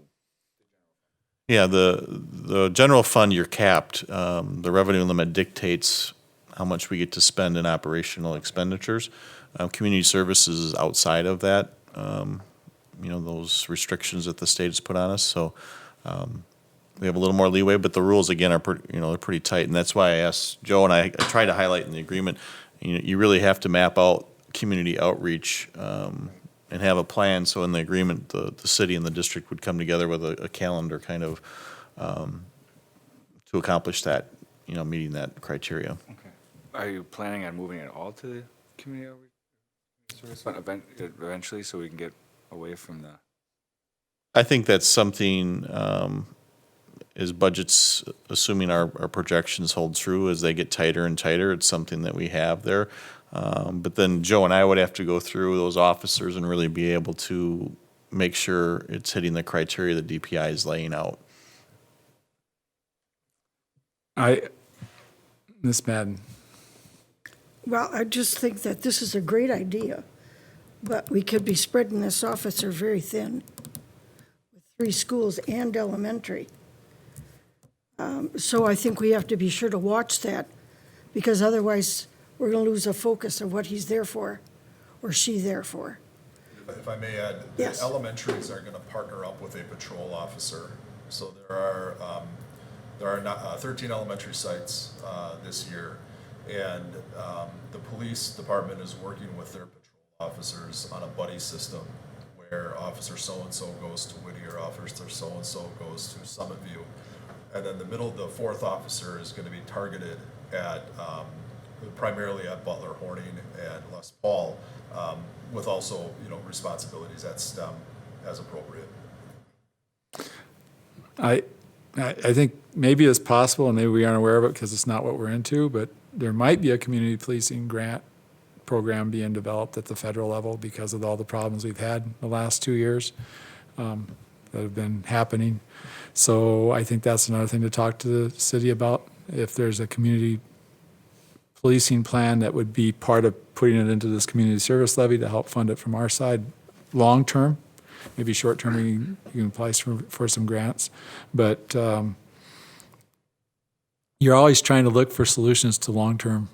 Yeah, the general fund, you're capped. The revenue limit dictates how much we get to spend in operational expenditures. Community services is outside of that, those restrictions that the state has put on us. So we have a little more leeway, but the rules, again, are they're pretty tight. And that's why I asked Joe, and I tried to highlight in the agreement, you really have to map out community outreach and have a plan. So in the agreement, the city and the district would come together with a calendar kind of to accomplish that, meeting that criteria. Okay. Are you planning on moving it all to the community outreach service fund eventually, so we can get away from the? I think that's something, as budgets, assuming our projections hold true, as they get tighter and tighter, it's something that we have there. But then Joe and I would have to go through those officers and really be able to make sure it's hitting the criteria that DPI is laying out. Ms. Madden. Well, I just think that this is a great idea, but we could be spreading this officer very thin with 3 schools and elementary. So I think we have to be sure to watch that, because otherwise we're going to lose a focus of what he's there for or she there for. If I may add, Yes. the elementaries are gonna partner up with a patrol officer. So there are 13 elementary sites this year, and the police department is working with their patrol officers on a buddy system where officer so-and-so goes to Whittier, officer so-and-so goes to Summit View. And then the fourth officer is gonna be targeted at primarily at Butler, Horning, and Les Paul, with also, responsibilities at STEM as appropriate. I think maybe it's possible, and maybe we aren't aware of it because it's not what we're into, but there might be a community policing grant program being developed at the federal level because of all the problems we've had the last 2 years that have been happening. So I think that's another thing to talk to the city about. If there's a community policing plan that would be part of putting it into this community service levy to help fund it from our side, long-term, maybe short-term, you can apply for some grants. But you're always trying to look for solutions to long-term,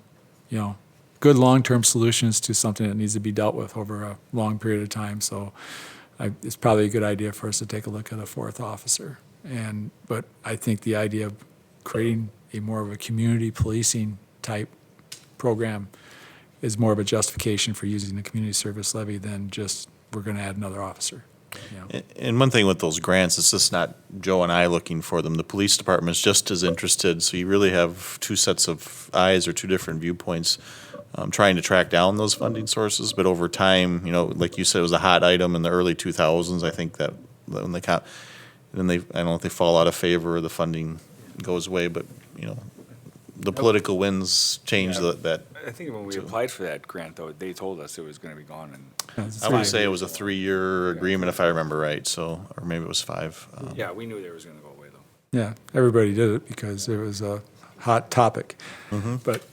good long-term solutions to something that needs to be dealt with over a long period of time. So it's probably a good idea for us to take a look at a 4th officer. But I think the idea of creating a more of a community policing type program is more of a justification for using the community service levy than just we're going to add another officer. And one thing with those grants, it's just not Joe and I looking for them. The police department is just as interested. So you really have 2 sets of eyes or 2 different viewpoints trying to track down those funding sources. But over time, like you said, it was a hot item in the early 2000s. I think that when I don't know if they fall out of favor or the funding goes away, but, the political winds change that. I think when we applied for that grant, though, they told us it was going to be gone. And I would say it was a 3-year agreement, if I remember right, so, or maybe it was 5. yeah, we knew they was going to go away, though. Yeah, everybody did it because it was a hot topic. But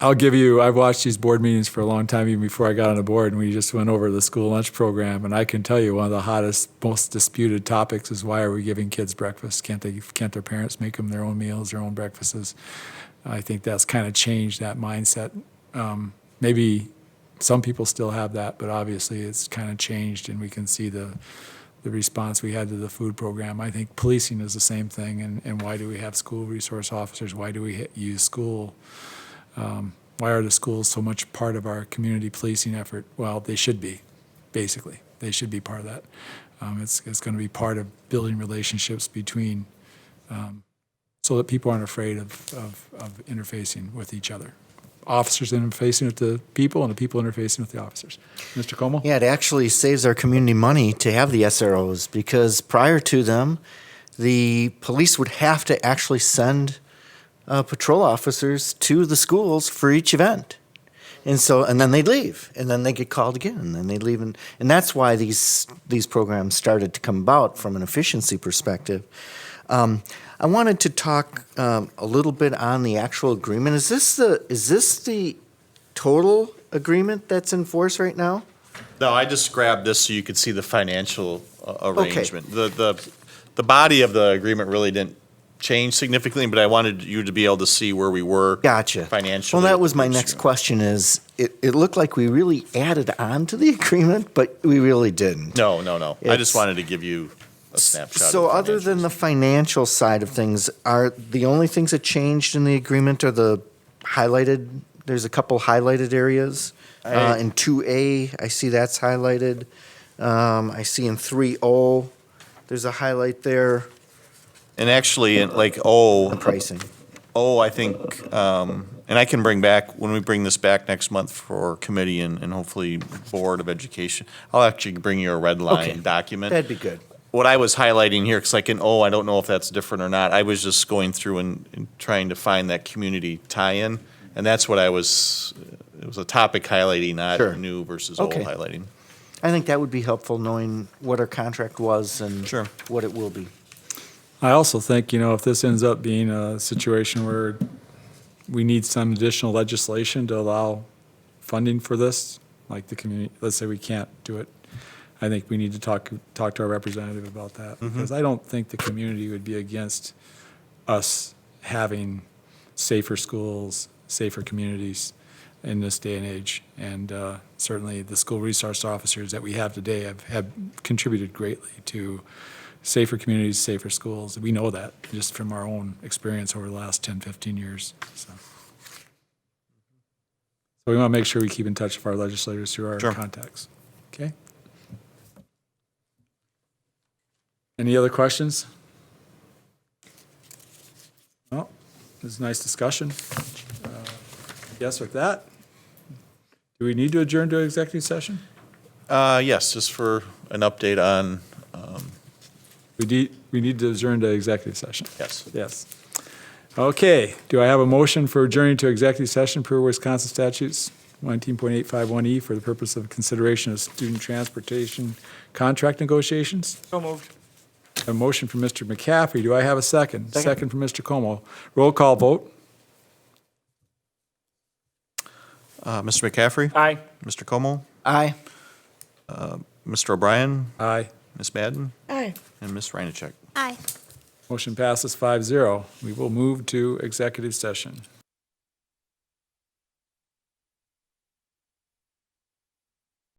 I'll give you, I've watched these board meetings for a long time, even before I got on the board, and we just went over the school lunch program, and I can tell you, one of the hottest, most disputed topics is why are we giving kids breakfast? Can't their parents make them their own meals, their own breakfasts? I think that's kind of changed that mindset. Maybe some people still have that, but obviously it's kind of changed, and we can see the response we had to the food program. I think policing is the same thing, and why do we have school resource officers? Why do we use school? Why are the schools so much part of our community policing effort? Well, they should be, basically. They should be part of that. It's going to be part of building relationships between, so that people aren't afraid of interfacing with each other. Officers interfacing with the people, and the people interfacing with the officers. Mr. Como? Yeah, it actually saves our community money to have the SROs, because prior to them, the police would have to actually send patrol officers to the schools for each event. And then they'd leave, and then they get called again, and then they'd leave. And that's why these programs started to come about from an efficiency perspective. I wanted to talk a little bit on the actual agreement. Is this the total agreement that's in force right now? No, I just grabbed this so you could see the financial arrangement. The body of the agreement really didn't change significantly, but I wanted you to be able to see where we were. Gotcha. Financially. Well, that was my next question is, it looked like we really added on to the agreement, but we really didn't. No. I just It's- wanted to give you a snapshot. So of the other than financials. the financial side of things, are the only things that changed in the agreement are the highlighted, there's a couple highlighted areas. In 2A, I see that's highlighted. I see in 3O, there's a highlight there, And actually, in like, oh, pricing. I think, and I can bring back, when we bring this back next month for committee and hopefully Board of Education, I'll actually bring you a red Okay. line document. That'd be good. What I was highlighting here, because like in I don't know if that's different or not, I was just going through and trying to find that community tie-in, and that's what it was a topic highlighting, not Sure. new versus Okay. old highlighting. I think that would be helpful, knowing what our contract was and Sure. what it will be. I also think, if this ends up being a situation where we need some additional legislation to allow funding for this, like the community, let's say we can't do it, I think we need to talk to our representative about that. Because I don't think the community would be against us having safer schools, safer communities in this day and age. And certainly the school resource officers that we have today have contributed greatly to safer communities, safer schools. We know that just from our own experience over the last 10, 15 years. So we want to make sure we keep in touch with our legislators through our Sure. contacts. Okay? Any other questions? Well, it was a nice discussion. Yes, with that, do we need to adjourn to executive session? Yes, just for an update on, We need to adjourn to executive session. yes. Yes. Okay, do I have a motion for adjourning to executive session per Wisconsin statutes 19.851E for the purpose of consideration of student transportation contract negotiations? So moved. A motion from Mr. McCaffrey. Do I have a second? Second from Mr. Como. Roll call vote. Mr. McCaffrey? Aye. Mr. Como? Aye. Mr. O'Brien? Aye. Ms. Madden? Aye. And Ms. Reinacek? Aye. Motion passes 5-0. We will move to executive session.